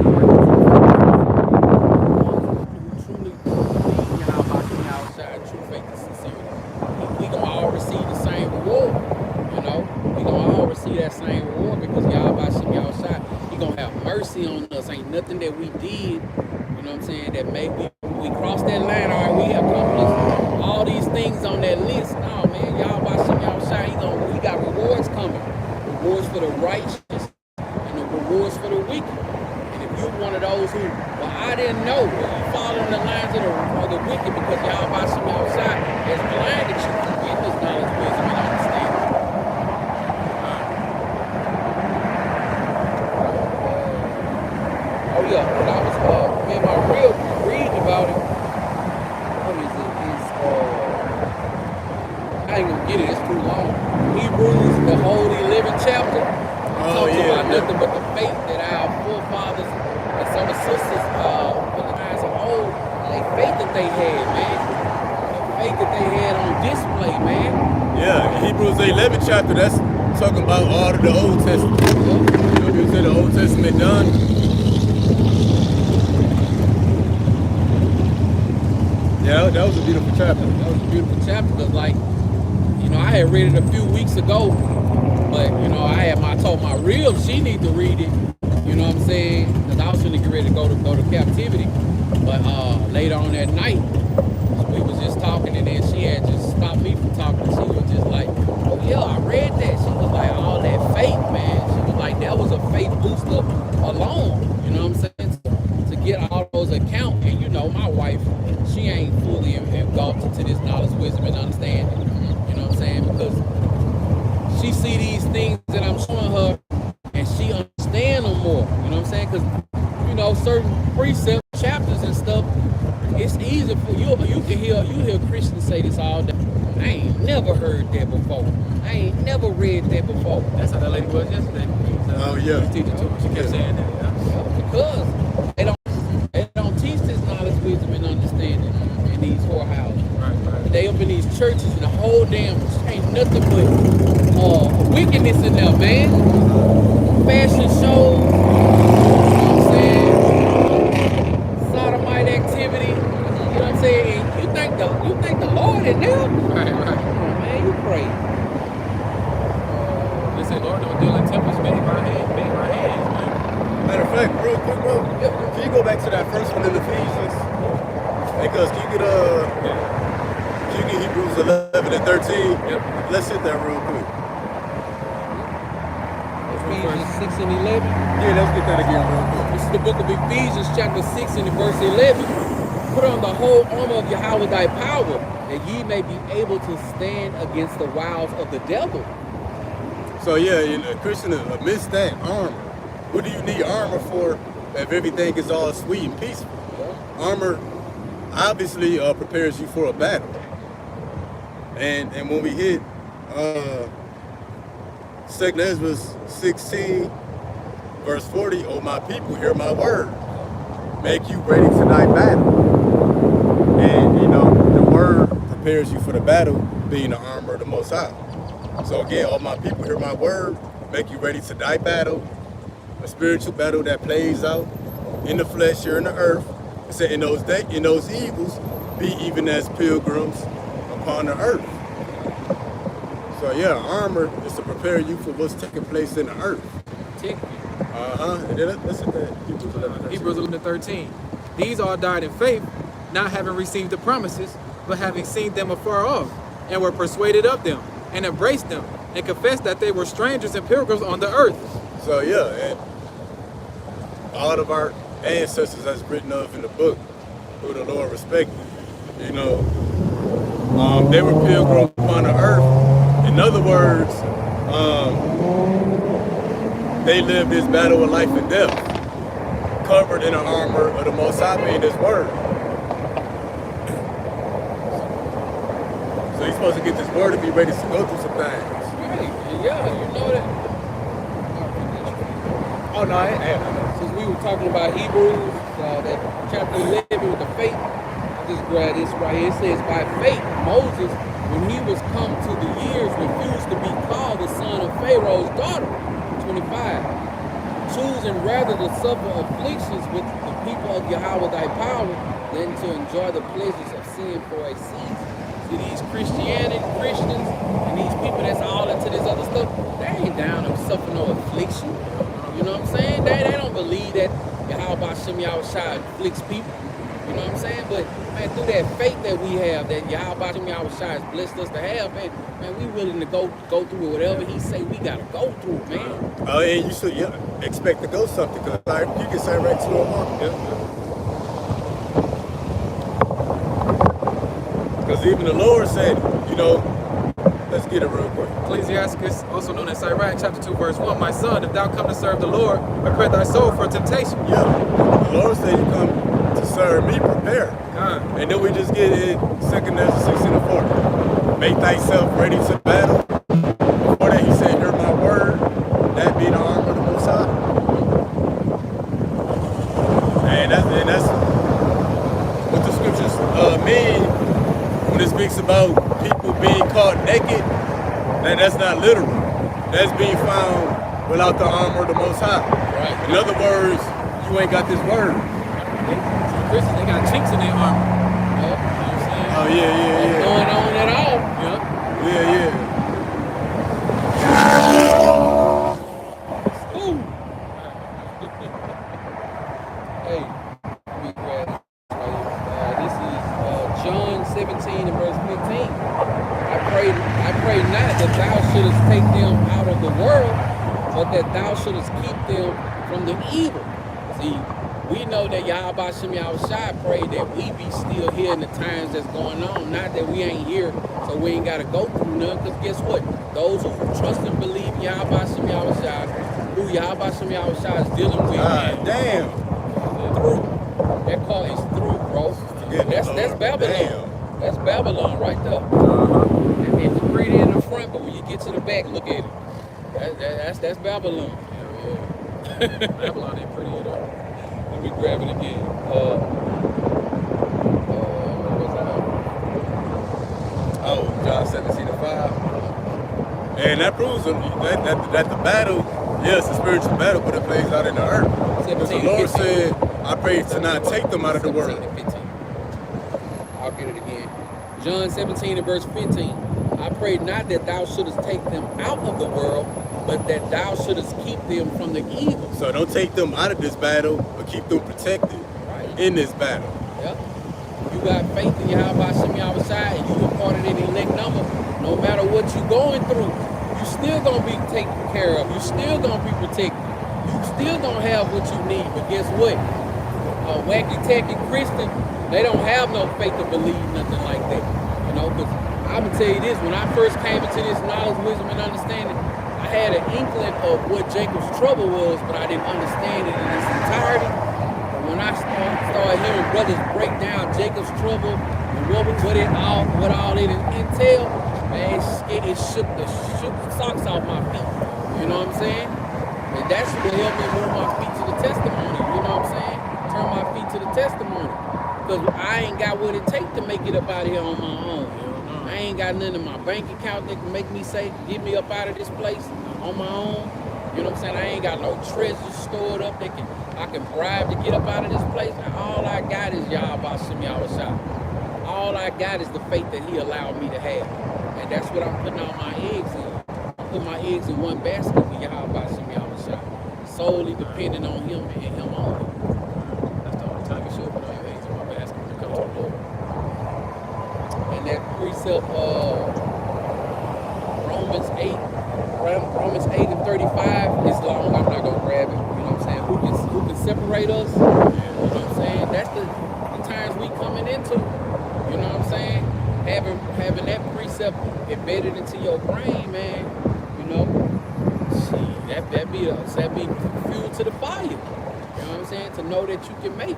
who truly believe Yahweh outside, true faith and sincerity, we gonna all receive the same reward. You know, we gonna all receive that same reward because Yahweh outside, He gonna have mercy on us. Ain't nothing that we did, you know what I'm saying, that made we crossed that line. All right, we accomplished all these things on that list. No, man, Yahweh outside, He got rewards coming. Rewards for the righteous and the rewards for the wicked. And if you're one of those who, well, I didn't know, well, you following the lines of the wicked because Yahweh outside has blinded you from getting this knowledge, wisdom, and understanding. Oh yeah, when I was man, my real reading about it. What is it? I ain't gonna get it. It's too long. Hebrews, the whole 11th chapter. Talks about nothing but the faith that our forefathers and some of the sisters for the times of old, the faith that they had, man. The faith that they had on display, man. Yeah, Hebrews the 11th chapter, that's talking about all of the Old Testament. You know, you said the Old Testament done. Yeah, that was a beautiful chapter. That was a beautiful chapter because, like, you know, I had read it a few weeks ago, but, you know, I told my real, she need to read it, you know what I'm saying? Because I was going to get ready to go to captivity. But later on that night, we was just talking, and then she had just stopped me from talking. She was just like, oh, yeah, I read that. She was like, all that faith, man. She was like, that was a faith booster alone, you know what I'm saying? To get all those accounts. And, you know, my wife, she ain't fully engulfed into this knowledge, wisdom, and understanding. You know what I'm saying? Because she see these things that I'm showing her, and she understand them more. You know what I'm saying? Because, you know, certain precept chapters and stuff, it's easy for you. You hear Christians say this all day. I ain't never heard that before. I ain't never read that before. That's how that lady was yesterday. Oh yeah. She kept saying that. Yeah, because they don't teach this knowledge, wisdom, and understanding in these whorehouses. Right. They up in these churches and the whole damn ain't nothing but wickedness in there, man. Fashion shows, you know what I'm saying? Sodomite activity, you know what I'm saying? And you think the Lord in there? Right. Come on, man, you crazy. They say, Lord, don't deal in temples made by hands, man. Matter of fact, real quick, bro, can you go back to that first one in Ephesians? Because can you get Hebrews 11 and 13? Yep. Let's hit that real quick. Ephesians 6 and 11. Yeah, let's get that again real quick. This is the book of Ephesians, chapter 6 and verse 11. Put on the whole armor of Yahweh thy power, that ye may be able to stand against the wiles of the devil. So yeah, you know, Christian, amidst that armor, what do you need armor for if everything is all sweet and peaceful? Armor obviously prepares you for a battle. And when we hit 2 Ezra 16, verse 40, oh my people, hear my word. Make you ready to thy battle. And you know, the word prepares you for the battle, being the armor of the Most High. So again, all my people, hear my word. Make you ready to thy battle. A spiritual battle that plays out in the flesh here in the earth. It said in those evils, be even as pilgrims upon the earth. So yeah, armor is to prepare you for what's taking place in the earth. And then let's look at Hebrews 11:13. These all died in faith, not having received the promises, but having seen them afar off, and were persuaded of them, and embraced them, and confessed that they were strangers and pilgrims on the earth. So yeah, and all of our ancestors that's written of in the book, who the Lord respected, you know, they were pilgrims upon the earth. In other words, they lived this battle of life and death, covered in the armor of the Most High, being His word. So you're supposed to get this word to be ready to go through some things. Right, yeah, you know that. Oh no, I ain't. Since we were talking about Hebrews, that chapter 11 with the faith, I just grab this right here. It says, by faith, Moses, when he was come to the years, refused to be called the son of Pharaoh's daughter. 25. Choosing rather to suffer afflictions with the people of Yahweh thy power than to enjoy the pleasures of sin for a season. See, these Christians and these people that's all into this other stuff, they ain't down to suffer no affliction. You know what I'm saying? They don't believe that Yahweh Shem Yahushua afflicts people. You know what I'm saying? But man, through that faith that we have, that Yahweh Shem Yahushua has blessed us to have, man, we willing to go through whatever he say we gotta go through, man. Oh, and you should expect to go something, because like, you can say right to a mark. Because even the Lord said, you know, let's get it real quick. Ecclesiastes, also known as Sirach, chapter 2, verse 1. My son, if thou come to serve the Lord, prepare thy soul for temptation. Yeah, the Lord said you come to serve me, prepare. And then we just get in 2 Ezra 16 and 40. Make thyself ready to battle. Before that, he said, hear my word. That be the arm of the Most High. And that's what the scriptures mean when it speaks about people being caught naked. That's not literal. That's being found without the armor of the Most High. Right. In other words, you ain't got this word. Christians, they got chinks in their armor. You know what I'm saying? Oh, yeah. Going on at all. Yeah. Ooh. Hey, let me grab this right here. This is John 17 and verse 15. I pray not that thou shouldest take them out of the world, but that thou shouldest keep them from the evil. See, we know that Yahweh Shem Yahushua prayed that we be still here in the times that's going on. Not that we ain't here, so we ain't got to go through none. Because guess what? Those who trust and believe Yahweh Shem Yahushua, who Yahweh Shem Yahushua is dealing with, Damn. through. That call is through, bro. That's Babylon. Damn. That's Babylon right there. And it's pretty in the front, but when you get to the back, look at it. That's Babylon. Babylon ain't pretty at all. Let me grab it again. John 17 and 5. And that proves that the battle, yes, the spiritual battle, but it plays out in the earth. Because the Lord said, I pray to not take them out of the world. 17 and 15. I'll get it again. John 17 and verse 15. I pray not that thou shouldest take them out of the world, but that thou shouldest keep them from the evil. So don't take them out of this battle, but keep them protected in this battle. Yep. You got faith in Yahweh Shem Yahushua, and you a part of that elect number. No matter what you're going through, you still gonna be taken care of. You still gonna be protected. You still gonna have what you need. But guess what? A wacky tacky Christian, they don't have no faith to believe nothing like that. You know, because I'm gonna tell you this: when I first came into this knowledge, wisdom, and understanding, I had an inkling of what Jacob's trouble was, but I didn't understand it in its entirety. But when I started hearing brothers break down Jacob's trouble and what all it entailed, man, it shook the socks off my feet. You know what I'm saying? And that's what helped me move my feet to the testimony. You know what I'm saying? Turn my feet to the testimony. Because I ain't got what it takes to make it up out of here on my own. I ain't got nothing in my bank account that can make me say, get me up out of this place on my own. You know what I'm saying? I ain't got no treasure stored up that I can bribe to get up out of this place. All I got is Yahweh Shem Yahushua. All I got is the faith that he allowed me to have. And that's what I'm putting all my eggs in. I put my eggs in one basket with Yahweh Shem Yahushua. Solely depending on him and him only. That's the only time you should put all your eggs in one basket when it comes to the Lord. And that precept, Romans 8 and 35 is long. I'm not gonna grab it. You know what I'm saying? Who can separate us? You know what I'm saying? That's the times we coming into. You know what I'm saying? Having that precept embedded into your brain, man. You know, that be fuel to the fire. You know what I'm saying? To know that you can make it.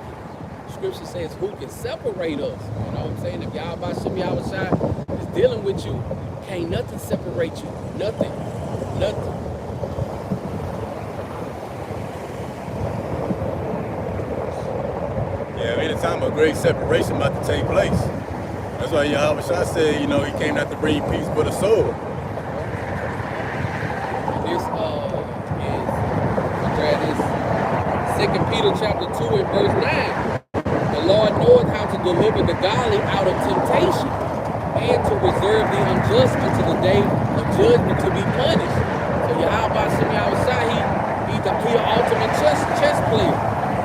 Scripture says, who can separate us? You know what I'm saying? If Yahweh Shem Yahushua is dealing with you, can't nothing separate you. Nothing. Yeah, I mean, a time of great separation about to take place. That's why Yahweh Shah said, you know, he came not to bring peace but a sword. This is 2 Peter chapter 2 and verse 9. The Lord knoweth how to deliver the godly out of temptation and to reserve the unjust unto the day of judgment to be punished. So Yahweh Shah, he's an ultimate chess player.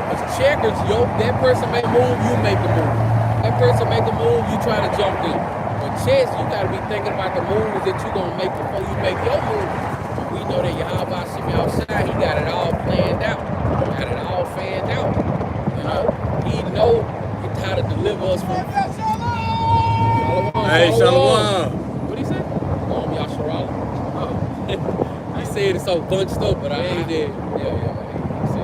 As checkers, that person make a move, you make a move. That person make a move, you try to jump in. But chess, you got to be thinking about the moves that you're going to make before you make your move. We know that Yahweh Shah, he got it all planned out. Got it all fanned out. You know, he know how to deliver us from. Hey, Shalom. What he say? Yasharala. Oh. He said it so bunched up, but I ain't there. Yeah.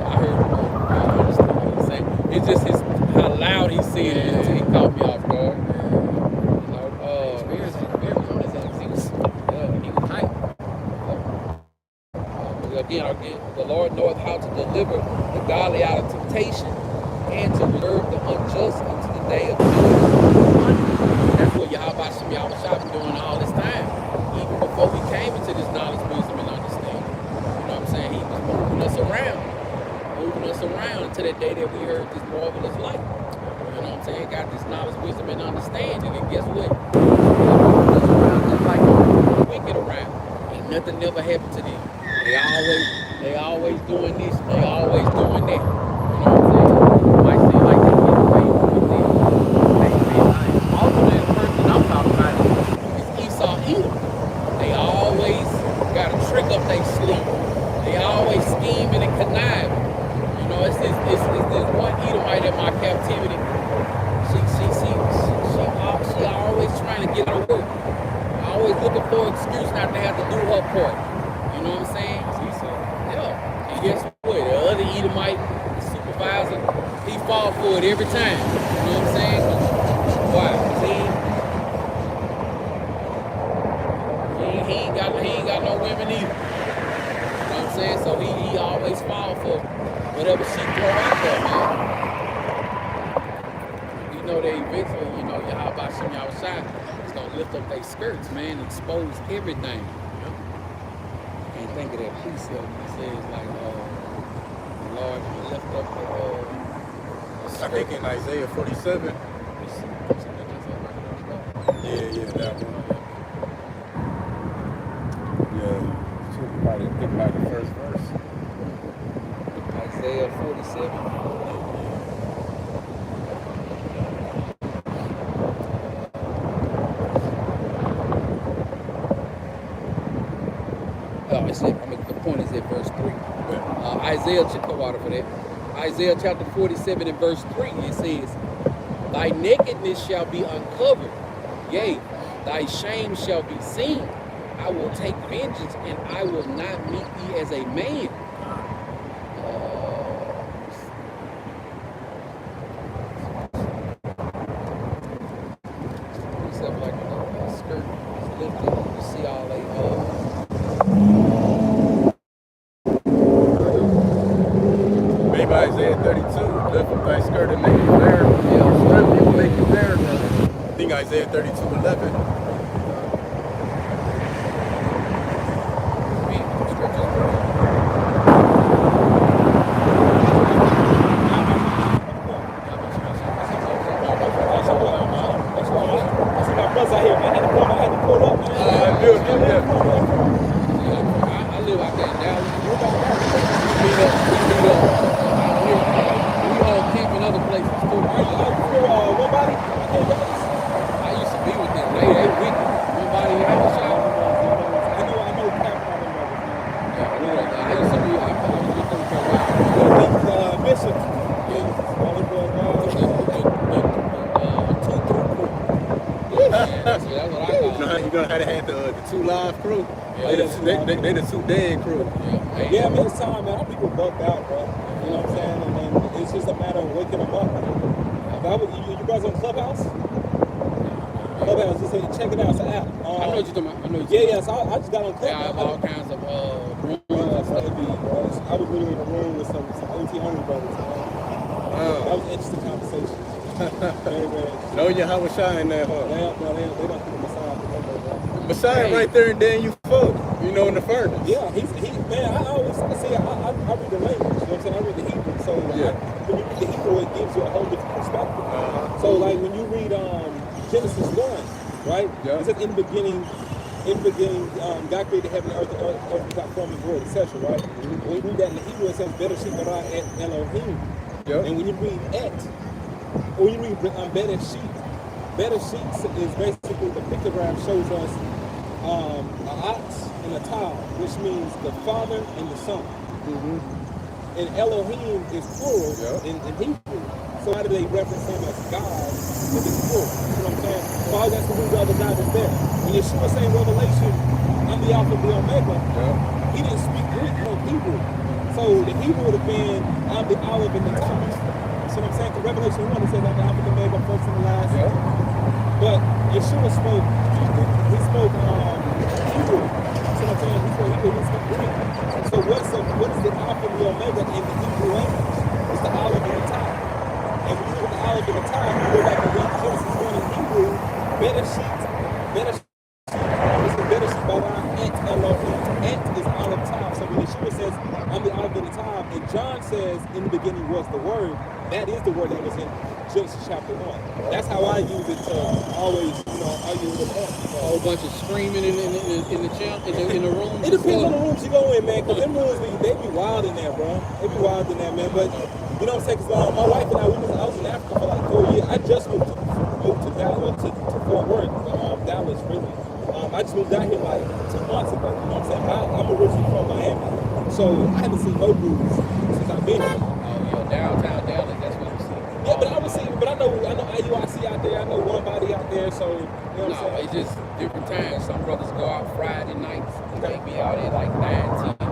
I heard him. I understand what he said. It's just how loud he said it. He caught me off guard. Again, the Lord knoweth how to deliver the godly out of temptation and to reserve the unjust unto the day of judgment. That's what Yahweh Shah been doing all this time. Even before we came into this knowledge, wisdom, and understanding. You know what I'm saying? He was moving us around until that day that we heard this marvelous light. You know what I'm saying? Got this knowledge, wisdom, and understanding. And guess what? Just like wicked around. Ain't nothing never happened to them. They always doing this, they always doing that. You know what I'm saying? It might seem like they get away with it. Ultimately, the person I'm talking about is Esau Edom. They always got a trick up their sleeve. They always scheming and conniving. You know, it's this one Edomite in my captivity. She always trying to get out of work. Always looking for an excuse not to have to do her part. You know what I'm saying? Yeah. And guess what? The other Edomite, the supervisor, he fall for it every time. You know what I'm saying? Why? He ain't got no women either. You know what I'm saying? So he always fall for whatever she throw out there, man. You know they eventually, you know, Yahweh Shah is gonna lift up their skirts, man, and expose everything. Think of that precept when he says like the Lord lift up the I think in Isaiah 47. Yeah, that one. Yeah. So probably think about the first verse. Isaiah 47. The point is at verse 3. Isaiah, check the water for that. Isaiah chapter 47 and verse 3, it says, Thy nakedness shall be uncovered, yea, thy shame shall be seen. I will take vengeance, and I will not meet thee as a man. Except like a skirt is lifted, you see all they maybe Isaiah 32, lift up thy skirt and make it bare. You make it bare. I think Isaiah 32:11. They the two dead crew. Yeah, I mean, it's time, man. Our people bugged out, bro. You know what I'm saying? And then it's just a matter of waking them up. You guys on Clubhouse? Clubhouse, just say, check it out. It's an app. I know what you're talking about. Yeah. So I just got on Clubhouse. Yeah, I have all kinds of rooms. I was literally in a room with some OT only brothers. That was an interesting conversation. Very, very interesting. No Yahweh Shai in that heart. They don't put the Messiah together, bro. Messiah right there and then you folk, in the furnace. Yeah, man, I always see, I read the language, you know what I'm saying? I read the Hebrew, so Yeah. when you read the Hebrew, it gives you a whole different perspective. So like when you read Genesis 1, right? Yeah. It says in the beginning, God created heaven and earth without form and void, etc., right? When you read that in the Hebrew, it says Bereshit bara et Elohim. Yeah. And when you read or you read Bereshit is basically the pictograph shows us an ox and a tav, which means the Father and the Son. And Elohim is plural in Hebrew. So how do they reference him as God if it's plural? You know what I'm saying? So how that's the root of the God is there. When Yeshua saying Revelation, I'm the Alpha and the Omega, he didn't speak Greek, he spoke Hebrew. So the Hebrew would have been, I'm the Aleph and the Tav. So what I'm saying? Because Revelation 1, it says I'm the Alpha and the Omega, first and the last. But Yeshua spoke Hebrew. He spoke Hebrew. So what I'm saying? He spoke Hebrew, he spoke Greek. So what is the Alpha and the Omega in the Hebrew language? It's the Aleph and the Tav. And when you look at the Aleph and the Tav, you go back and read Genesis 1 in Hebrew, Bereshit bara et Elohim. Et is Aleph Tav. So when Yeshua says, I'm the Aleph and the Tav, and John says, in the beginning was the Word, that is the word that was in Genesis chapter 1. That's how I use it to always, argue with them. A whole bunch of screaming in the room. It depends on the rooms you go in, man, because them rooms, they be wild in there, bro. They be wild in there, man. But, you know what I'm saying? Because my wife and I was in Africa for like 4 years. I just moved to Dallas, to Fort Worth, Dallas, really. I just moved out here like 2 months ago, you know what I'm saying? I'm originally from Miami, so I haven't seen no rooms since I've been here. Downtown Dallas, that's what you see. Yeah, but I know IUIC out there, I know One Body out there, so, you know what I'm saying? It's just different times. Some brothers go out Friday nights, and they be out at like 9, 10.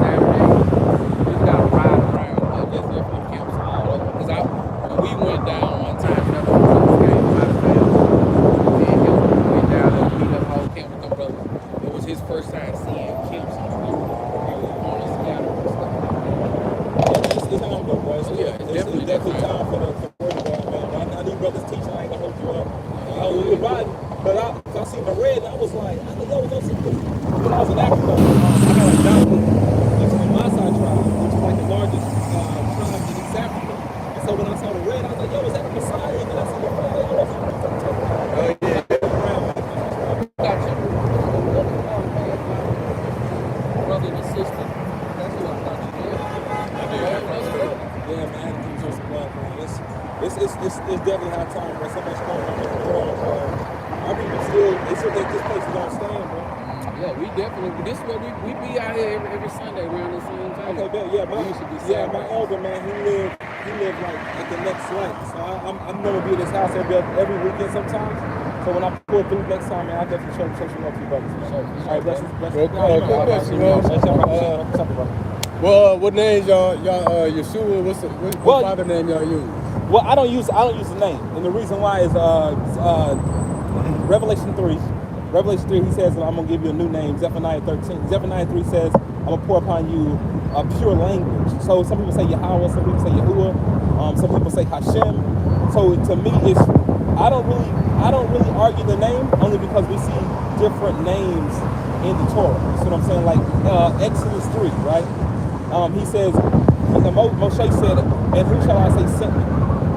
Saturday, you just gotta ride around. There's different camps all over. Because when we went down one time, game out of town, and we went down and meet up whole camp with them brothers. It was his first time seeing camps on the scatter and stuff. It's time though, bro. It's definitely time for the word of God, man. I need brothers teaching. I ain't gonna hold you up. I was riding, but I seen the red, and I was like, I think that was when I was in Africa. I got a job with the Maasai tribe, which is like the largest tribe in East Africa. And so when I saw the red, I was like, yo, is that the Messiah? And then I seen the flag. I was like, Gotcha. Brother and sister. That's what I thought you did. yeah, man, I think it's blood, man. It's definitely high time, bro. So much going on in the world. I mean, it's this place is gonna stand, bro. Yeah, we definitely. This is what we be out here every Sunday around the same time. Okay, bet. Yeah, We used to be my celebrating. elder man, he lived like at the next light. So I'm gonna be at his house every weekend sometimes. So when I pull through next time, man, I definitely show you love to you, brothers. Sure. All right, blessings. bless you, man. Well, what names y'all Yeshua? What father name y'all use? Well, I don't use the name, and the reason why is Revelation 3. Revelation 3, he says, I'm gonna give you a new name. Zephaniah 13. Zephaniah 3 says, I'm gonna pour upon you a pure language. So some people say Yahweh, some people say Yahuwah, some people say Hashem. So to me, I don't really argue the name, only because we see different names in the Torah. You see what I'm saying? Like Exodus 3, right? He says, Moshe said, and who shall I say sent me?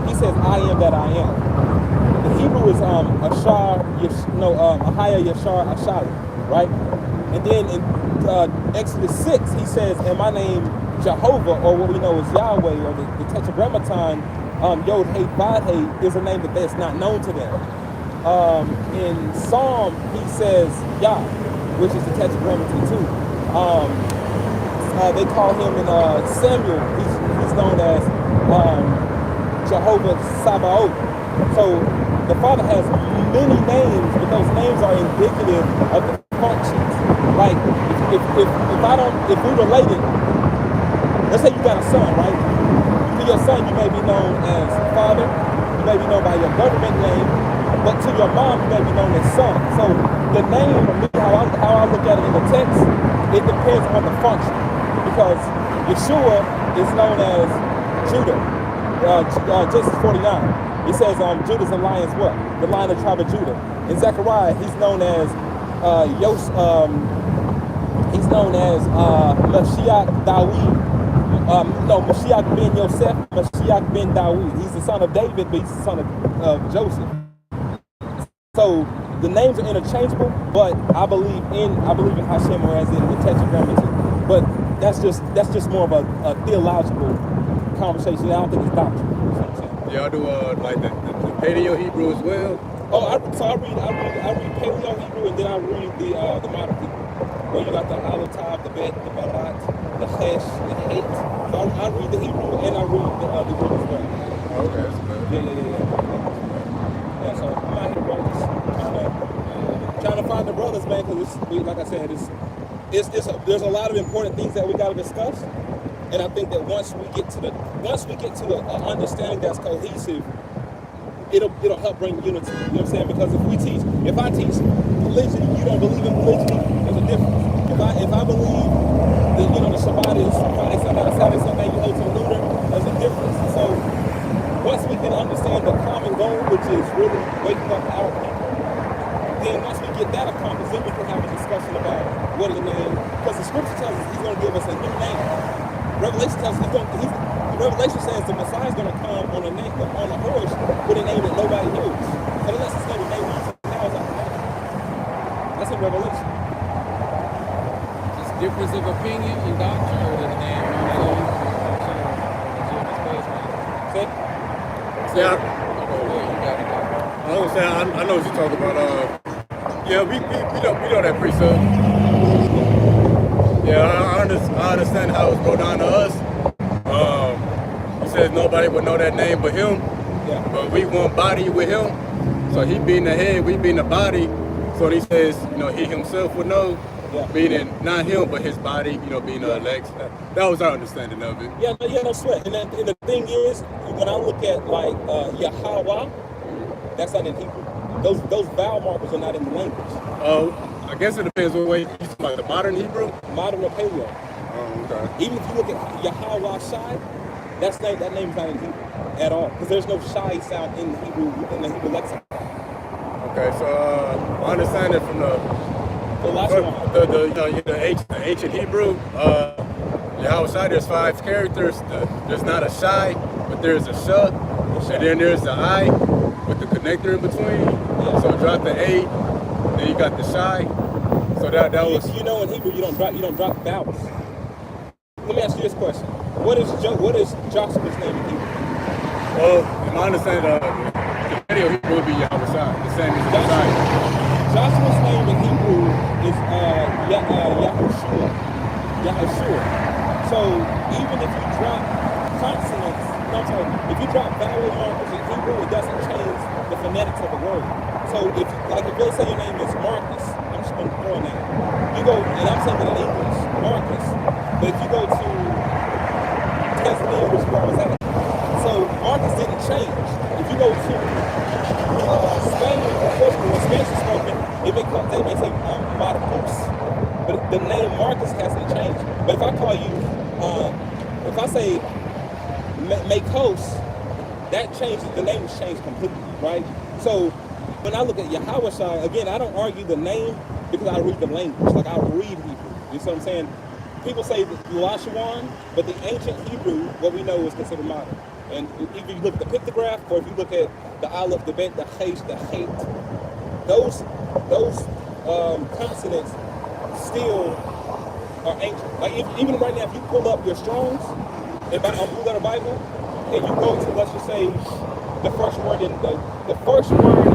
He says, I am that I am. The Hebrew is Ahaya Yashar Ashari, right? And then in Exodus 6, he says, and my name Jehovah, or what we know as Yahweh, or the Tetragrammaton, Yod Hey Vod Hey, is a name that's not known to them. In Psalm, he says Yah, which is the Tetragrammaton too. They call him in Samuel, he's known as Jehovah Sabaoth. So the Father has many names, but those names are indicative of the functions. Like if we related, let's say you got a son, right? To your son, you may be known as father, you may be known by your government name, but to your mom, you may be known as son. So the name, how I look at it in the text, it depends on the function. Because Yeshua is known as Judah, Genesis 49. It says Judah's a lion's what? The lion of the tribe of Judah. In Zechariah, he's known as he's known as Mashiach Dawid. Mashiach ben Yosef, Mashiach ben Dawid. He's the son of David, but he's the son of Joseph. So the names are interchangeable, but I believe in Hashem, whereas in the Tetragrammaton. But that's just more of a theological conversation. I don't think it's doctrine. You know what I'm saying? Y'all do like the Paleo Hebrew as well? Oh, I read Paleo Hebrew, and then I read the modern Hebrew, where you got the Aleph, the Bet, the Barat, the Chesh, the Hate. So I read the Hebrew and I read the Greek as well. Okay, that's good. Yeah, so I'm out here, bro, just trying to find the brothers, man, because like I said, there's a lot of important things that we got to discuss, and I think that once we get to an understanding that's cohesive, it'll help bring unity. You know what I'm saying? Because if I teach religion, you don't believe in religion, there's a difference. If I believe that the Shabbat is Friday, Sunday, you hold to lunar, there's a difference. So once we can understand the common goal, which is really waking up our people, then once we get that accomplished, then we can have a discussion about what is the name. Because the scripture tells us he's going to give us a new name. Revelation tells us Revelation says the Messiah is going to come on a horse with a name that nobody knows. So unless it's the name we use now is our name. That's in Revelation. Just difference of opinion and doctrine or the name. Yeah. You got it. I was saying, I know what you're talking about. Yeah, we know that precept. Yeah, I understand how it's go down to us. He says nobody would know that name but him. Yeah. But we one body with him. So he being the head, we being the body. So he says, he himself would know. Yeah. Meaning not him, but his body, being the elect. That was our understanding of it. Yeah, no sweat. And the thing is, when I look at like Yahweh, that's not in Hebrew. Those vowel markers are not in the language. I guess it depends what way you talk about the modern Hebrew. Modern or Paleo. Oh, okay. Even if you look at Yahweh Shai, that name's not in Hebrew at all, because there's no Shai sound in the Hebrew lexicon. Okay, so I understand it from The last one. the ancient Hebrew. Yahweh Shai, there's 5 characters. There's not a Shai, but there's a Shah, and then there's the I with the connector in between. Yeah. So drop the A, then you got the Shai. So that was. In Hebrew you don't drop vowels. Let me ask you this question: What is Joshua's name in Hebrew? Well, in my understanding, the video Hebrew would be Yahweh Shai, the same as the Shai. Joshua's name in Hebrew is Yahushua. So even if you drop consonants, if you drop vowel markers in Hebrew, it doesn't change the phonetics of the word. So if they say your name is Marcus, I'm just going to throw a name. You go, and I'm saying it in English, Marcus. But if you go to Tanzania, which where I was at, so Marcus didn't change. If you go to Spain, when Spanish is spoken, they may say Marcos, but the name Marcus hasn't changed. But if I call you, if I say Makos, that changes, the name has changed completely, right? So when I look at Yahweh Shai, again, I don't argue the name because I read the language, like I read Hebrew. You see what I'm saying? People say Lashawan, but the ancient Hebrew, what we know is considered modern. And if you look at the pictograph, or if you look at the Aleph, the Bet, the Chesh, the Hate, those consonants still are ancient. Like even right now, if you pull up your Strong's on Blue Letter Bible, and you go to, let's just say, the first word in the first word in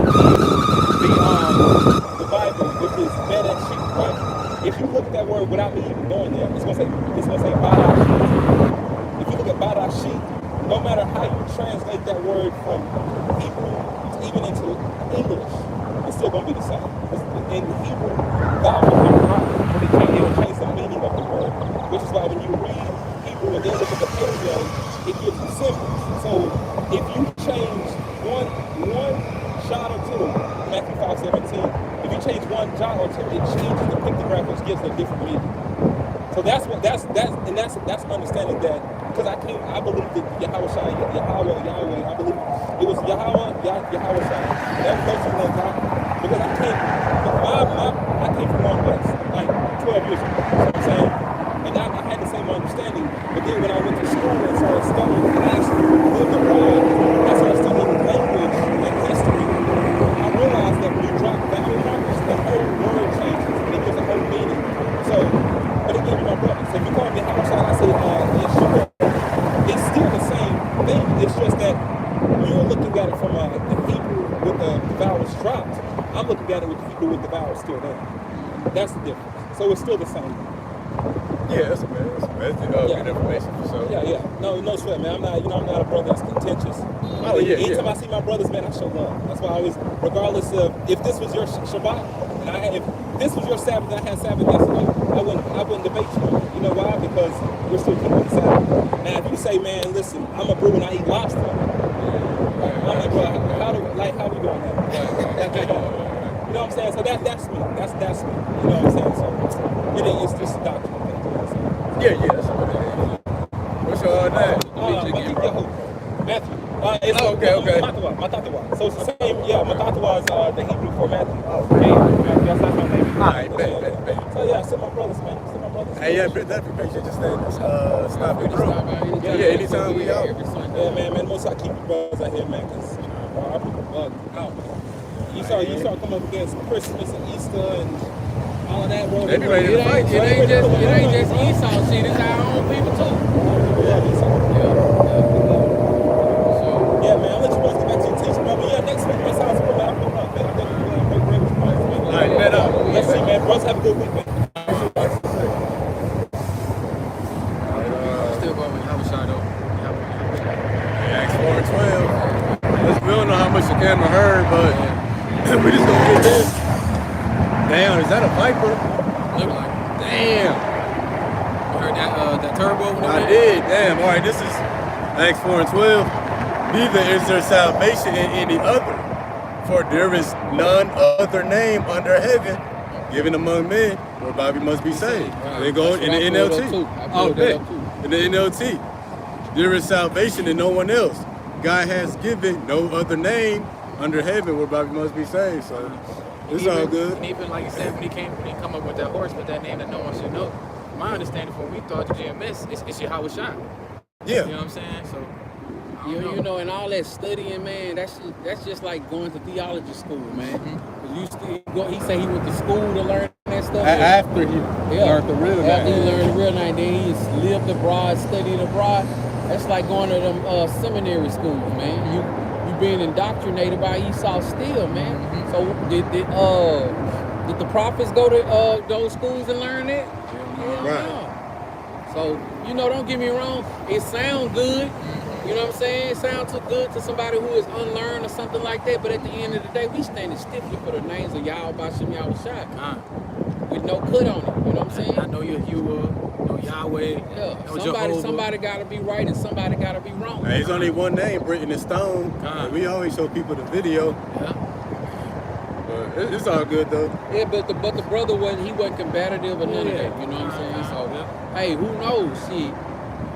the Bible, which is Bet and sheep, right? If you look at that word without me even going there, it's gonna say Badashit. If you look at Badashit, no matter how you translate that word from Hebrew even into English, it's still gonna be the same. In Hebrew, vowels are wrong, but it will change the meaning of the word. Which is why when you read Hebrew and then look at the Paleo, it gives you symbols. So if you change one jot or two, Matthew 5:17. If you change one jot or two, it changes the pictograph, which gives it a different meaning. So that's understanding that because I believe that Yahweh, I believe it was Yahweh Shai. That person that God, because I came from one place, like 12 years ago. You know what I'm saying? And I had the same understanding, but then when I went to school and started studying and actually lived abroad, I started studying language and history. I realized that when you drop vowel markers, the whole word changes and it gives a whole meaning. So, but again, you're my brother. So if you call me Yahweh, I say Yeshua. It's still the same thing. It's just that you're looking at it from the Hebrew with the vowels dropped. I'm looking at it with the Hebrew with the vowels still there. That's the difference. So it's still the same. Yeah, that's good information for sure. Yeah. No sweat, man. I'm not a brother that's contentious. Oh, yeah, Anytime I see my brothers, man, I show love. That's why I always, regardless of if this was your Shabbat, and if this was your Sabbath and I had Sabbath yesterday, I wouldn't debate you. You know why? Because we're still keeping the Sabbath. Now, if you say, man, listen, I'm a brew and I eat lobster, I'm like, bro, how we doing that? You know what I'm saying? So that's me. That's me. You know what I'm saying? So it's just a doctrine. Yeah, that's what it is. What's your name? Matthew. Okay. Matatawa. So it's the same, Matatawa is the Hebrew for Matthew. That's my name. All right, bet. So yeah, send my brothers, man. Hey, yeah, definitely appreciate you stop in through. Yeah, anytime we out. Yeah, man, most I keep the brothers out here, man, because our people bug out. You start coming up against Christmas and Easter and all of that, bro. They be ready to fight. It ain't just Esau shit, it's our own people too. Yeah, man, I'll let you boys get back to your teaching, bro. But yeah, next week, that's how it's going to happen. I think we're going to break with All right, bet up. Let's see, man. Brothers, have a good week, man. Still going with Yahweh though. Acts 4 and 12. We don't know how much the camera heard, but we just gonna get this. Damn, is that a Viper? Look like. Damn. You heard that turbo? I did. Damn. All right, this is Acts 4 and 12. Neither is there salvation in any other, for there is none other name under heaven given among men whereby we must be saved. They go in the NLT. Oh, In the NLT. There is salvation in no one else. God has given no other name under heaven whereby we must be saved. So it's all good. And even like you said, when he come up with that horse with that name that no one should know. My understanding from what we thought the GMS is Yahweh Shai. Yeah. You know what I'm saying? So You know, and all that studying, man, that's just like going to theology school, man. He said he went to school to learn that stuff. After he learned the real name. After he learned the real name, then he lived abroad, studied abroad. That's like going to them seminary schools, man. You being indoctrinated by Esau still, man. So did the prophets go to those schools and learn that? Right. No. So, don't get me wrong, it sounds good. You know what I'm saying? It sounds too good to somebody who is unlearned or something like that, but at the end of the day, we standing stiffly for the names of Yahweh Bashem Yahweh Shai. With no cut on it. You know what I'm saying? I know you're know Yahweh. Yeah. Somebody gotta be right and somebody gotta be wrong. Hey, there's only one name written in stone. We always show people the video. Yeah. But it's all good though. Yeah, but the brother wasn't combative or none of that. You know what I'm saying? So hey, who knows? Shit.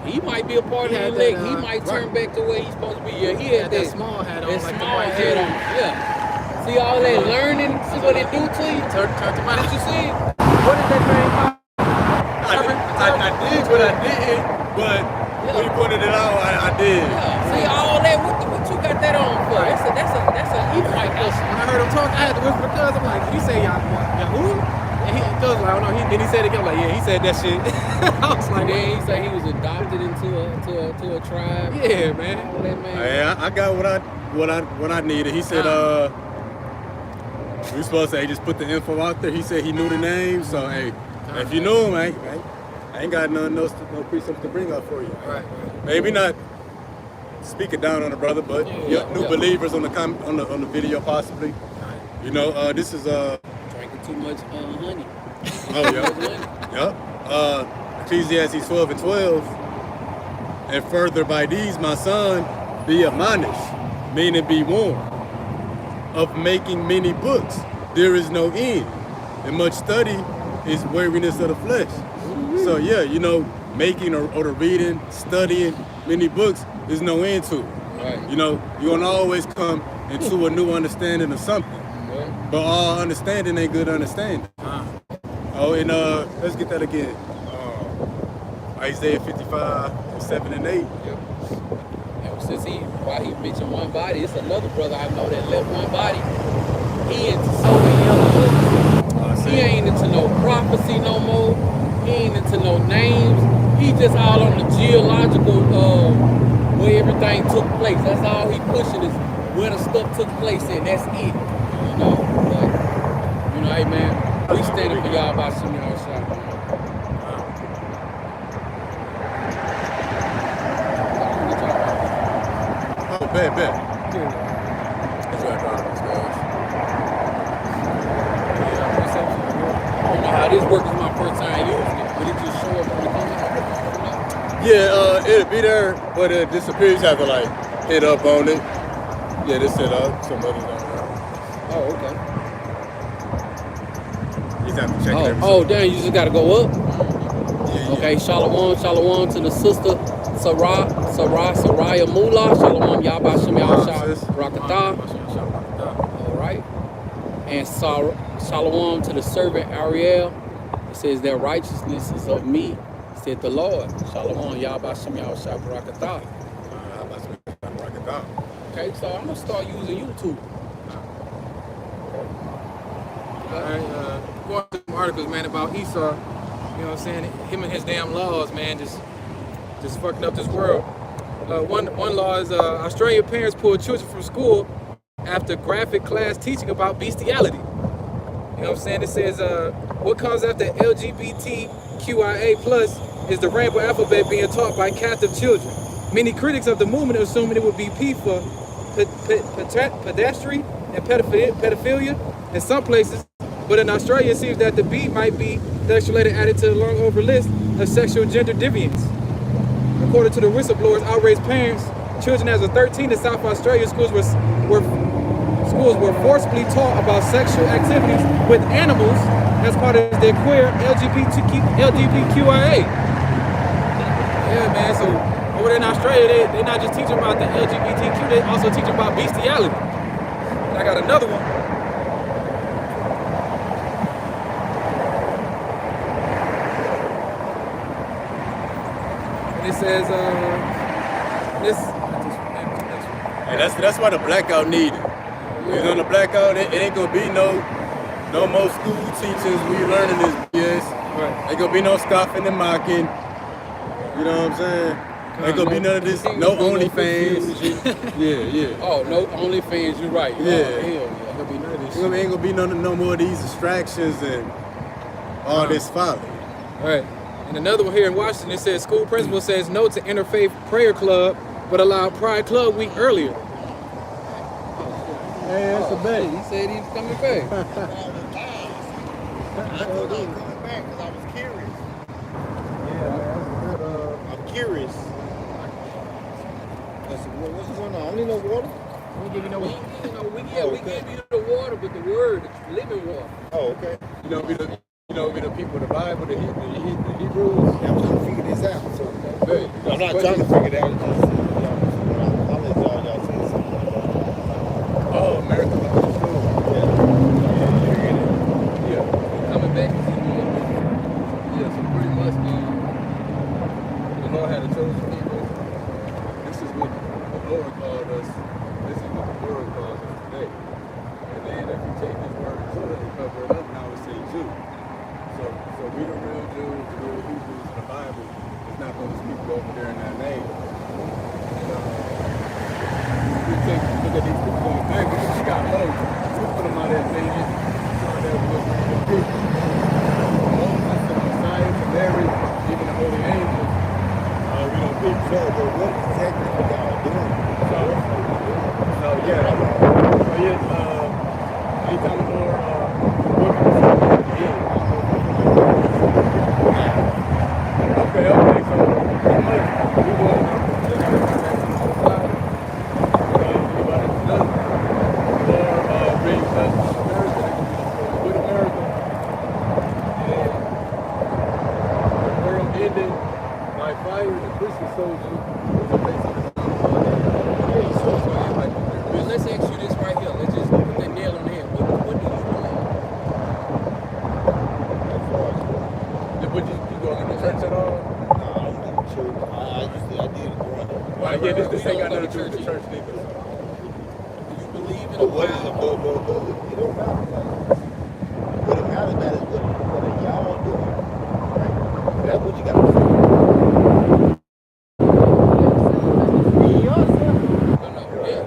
He might be a part of the elect. He might turn back to where he's supposed to be. Yeah, he had that small hat on. That like small hat on. Yeah. See all that learning? See what it do to you? Turn to my. Did you see it? What is that name called? I did what I did, but when you pointed it out, I did. Yeah. See all that? What you got that on for? That's a Ephraim person. When I heard him talk, I had to whisper because I'm like, he say Yahoo? And he goes like, I don't know. Then he said it again. I'm like, yeah, he said that shit. I was like, then he said he was adopted into a tribe. Yeah, man. All that, man. Hey, I got what I needed. He said, we supposed to say just put the info out there. He said he knew the name, so hey, if you knew him, I ain't got nothing else, no precepts to bring up for you. Right. Maybe not speak it down on the brother, but new believers on the video possibly. You know, this is drinking too much honey. Oh yeah. Ecclesiastes 12 and 12. And further by these, my son, be admonished, meaning be warned, of making many books. There is no end. And much study is weariness of the flesh. So yeah, making or the reading, studying many books, there's no end to it. Right. You know, you're gonna always come into a new understanding of something. Right. But all understanding ain't good understanding. Oh, and let's get that again. Isaiah 55, 7 and 8. Yep. And since while he mentioned one body, it's another brother I know that left one body. He into so many other books. He ain't into no prophecy no more. He ain't into no names. He just all on the geological where everything took place. That's all he pushing is where the stuff took place and that's it. You know, but, you know, hey man, we standing for y'all by some y'all shot. Oh, bet. That's what I thought it was, guys. I don't know how this works. It's my first time using it, but it just show up on the camera. Yeah, it'll be there, but it disappears. You have to like hit up on it. Yeah, this set up. Some others don't know. Oh, okay. You just have to check it every Oh, damn, you just gotta go up? Yeah. Okay, shalom to the sister Saraya Mullah, shalom Yabashim Yahshua Rakatah. All right. And shalom to the servant Ariel. It says their righteousness is of me, said the Lord. Shalom Yabashim Yahshua Rakatah. Okay, so I'm gonna start using YouTube. All right, going through some articles, man, about Esau. You know what I'm saying? Him and his damn laws, man, just fucking up this world. One law is Australian parents pull children from school after graphic class teaching about bestiality. You know what I'm saying? It says what comes after LGBTQIA plus is the rainbow alphabet being taught by captive children. Many critics of the movement assuming it would be P for pedestry and pedophilia in some places, but in Australia it seems that the B might be sexually added to the long over list of sexual gender deviance. According to the whistleblowers, outraged parents, children as of 13 in South Australia schools were forcibly taught about sexual activities with animals as part of their queer LGBTQIA. Yeah, man. So over there in Australia, they're not just teaching about the LGBTQ, they also teach about bestiality. And I got another one. And it says, And that's why the blackout needed. Because on the blackout, it ain't gonna be no more school teachers. We learning this BS. Right. Ain't gonna be no scoffing and mocking. You know what I'm saying? Ain't gonna be none of this. No OnlyFans. Yeah. Oh, no OnlyFans, you're right. Yeah. Oh, hell yeah. Ain't gonna be none of this Ain't gonna be no more of these distractions and all this folly. Right. And another one here in Washington, it says school principal says no to interfaith prayer club, but allowed Pride Club week earlier. Hey, that's a bet. He said he was coming back. I thought I was coming back because I was curious. I'm curious. I said, well, what's going on? I need no water. We give you no We gave you the water, but the word, it's living water. Oh, okay. You know, we the people of the Bible, the Hebrews. Yeah, I'm trying to figure this out. So, Hey, I'm not trying to figure it out. I'll let y'all say something. Oh, America love the school. Yeah. Coming back is even more different. Yeah, so pretty much the Lord had a chosen people. This is what the Lord called us. This is what the Lord calls us today. And then if you take this word and cover it up, now it says Jew. So we the real Jews, the real Hebrews in the Bible. It's not going to speak over there in that name. We take look at these people going back. We just got loads. We put them out there thinking. Moses, the Messiah, to Mary, even the holy angels. We don't think So, but what exactly are y'all doing? so anytime more Okay, so pretty much we want Well, let's ask you this right here. Let's just put that nail on the head. What do you believe? Would you go to the church at all? Well, yeah, this ain't got nothing to do with the church neither. Do you believe in a But what is power? it? But it don't matter. What it matters about is what y'all doing. Right? That's what you got to say. No, yeah,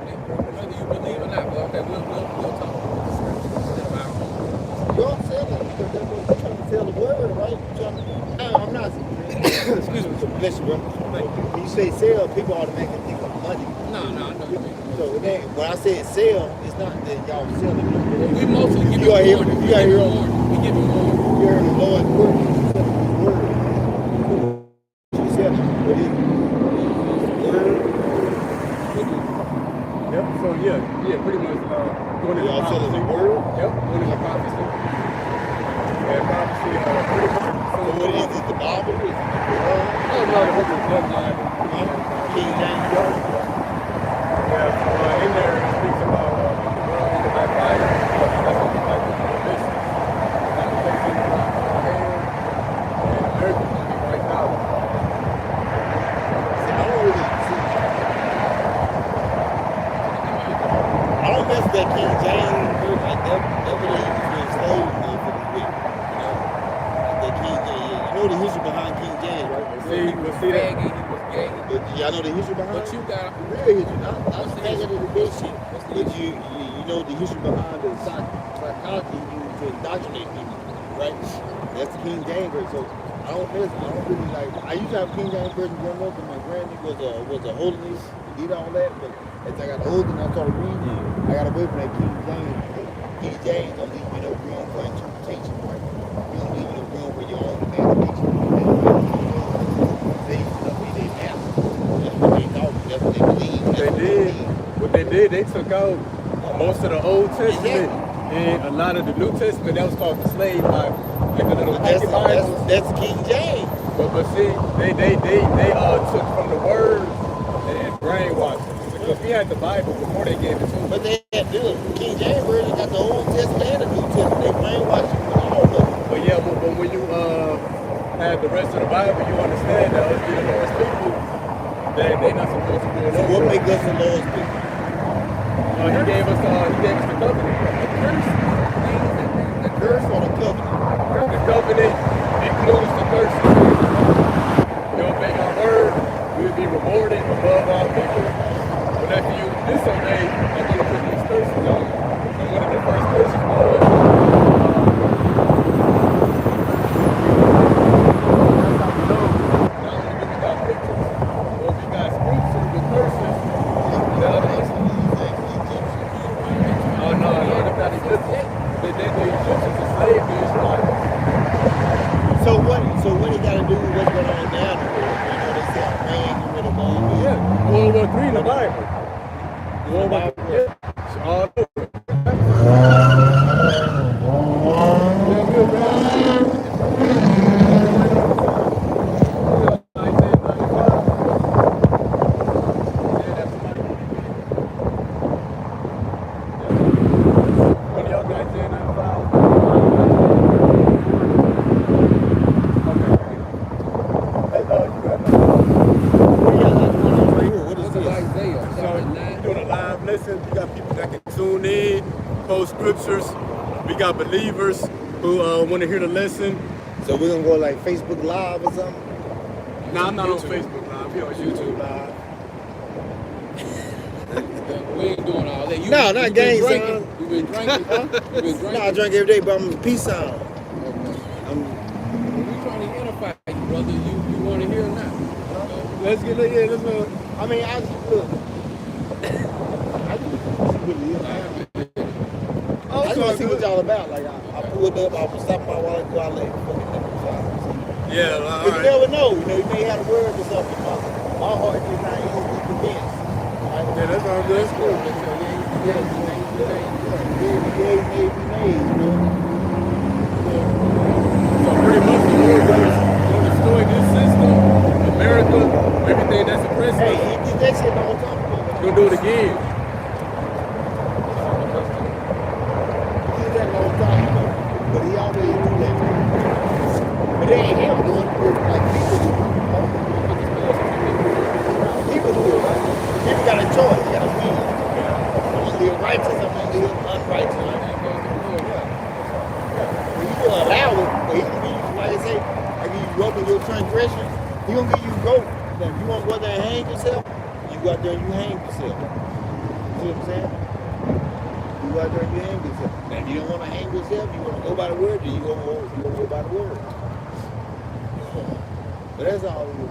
whether you believe or not. But okay, we'll talk about the scriptures instead of our own. You don't say that because that's what you're trying to tell the word, right? I'm not. Excuse me. Bless you, bro. When you say sell, people automatically think of money. No, I know what you mean. So then, when I say sell, it's not that y'all selling. We mostly give You gotta him hear- warning. you gotta hear- We give him warning. You heard the Lord's word. You said his word. What is it? Word. Yep. So yeah, pretty much going into Y'all selling prophecy. the word? Yep. Going into prophecy. And prophecy. Pretty much. So what is it? The Bible? Is it the Quran? Oh no, the book is bloodline. King James? Yeah. So in there it speaks about the world in the black fire. That's what the Bible is. And America is going to be wiped out. See, I don't really see. I don't mess with that King James version. Like that what they used to enslave me for the week. You know? Like that King James. You know the history behind King James, right? See, He was see that? faggy, he was gay. But y'all know the history behind But it? you got The real history, not What's the faggot history? of the big shit. What's the But history? you know the history behind the psychology used to indoctrinate people, right? That's the King James version. So I don't really like. I used to have King James version growing up, and my granny was a holiness, did all that. But as I got older and I started reading, I got away from that King James. King James don't leave you no room for interpretation, right? You don't leave you no room for your own imagination. They used to be their master. That's what they thought. That's what they believed. What they did, they took out most of the Old Testament and a lot of the New Testament. That was called the slave Bible, like the little packet Bibles. That's King James. But see, they took from the word and brainwashed it. Because we had the Bible before they gave it to us. But they had the King James version got the Old Testament and the New Testament. They brainwashed you with all of it. But yeah, but when you have the rest of the Bible, you understand that us being the Lord's people, they're not supposed to do it. So what make us the Lord's people? He gave us the covenant. The curse or the covenant? The covenant includes the curses. You obey our word, we will be rewarded above all people. But after you disobey, I'm going to put these curses on you. And one of the first curses was not only do we got pictures, but we got scripture with curses. Oh no, they're not Egyptians. The Egyptians enslaved the Israelites. So what it got to do with what's going on now? You know, they say man, get rid of all this. Yeah, World War III in the Bible. World War III. It's all over. What is Look this? at Isaiah So chapter you're 9. doing a live listen. You got people that can tune in, post scriptures. We got believers who want to hear the lesson. So we're gonna go like Facebook Live or something? No, I'm not on Facebook Live. We on YouTube Live. We ain't doing all that. No, not you gang been drinking. sign. You been drinking. You been drinking. No, I drink every day, but I'm a peace sign. Okay. I'm, We trying to edify you, brother. You want to hear or not? Let's get it. Let's go. I mean, I just look. I just see what it is. I just want to see what y'all about. Like, I pulled up, I was stopping by while I go out late. Yeah, all But you right. never know. You know, you may have a word or something. My heart is not easily convinced. Right? Yeah, that's all good. That's cool. So pretty much the Lord going to destroy this system, America, everything you up in your transgression, he gonna give you rope. Now, if you want to go out there and hang yourself, you go out there and you hang yourself. See what I'm saying? You go out there and you hang yourself. Now, if you don't want to hang yourself, you want to go by the word, then you go by the word. But that's all we do.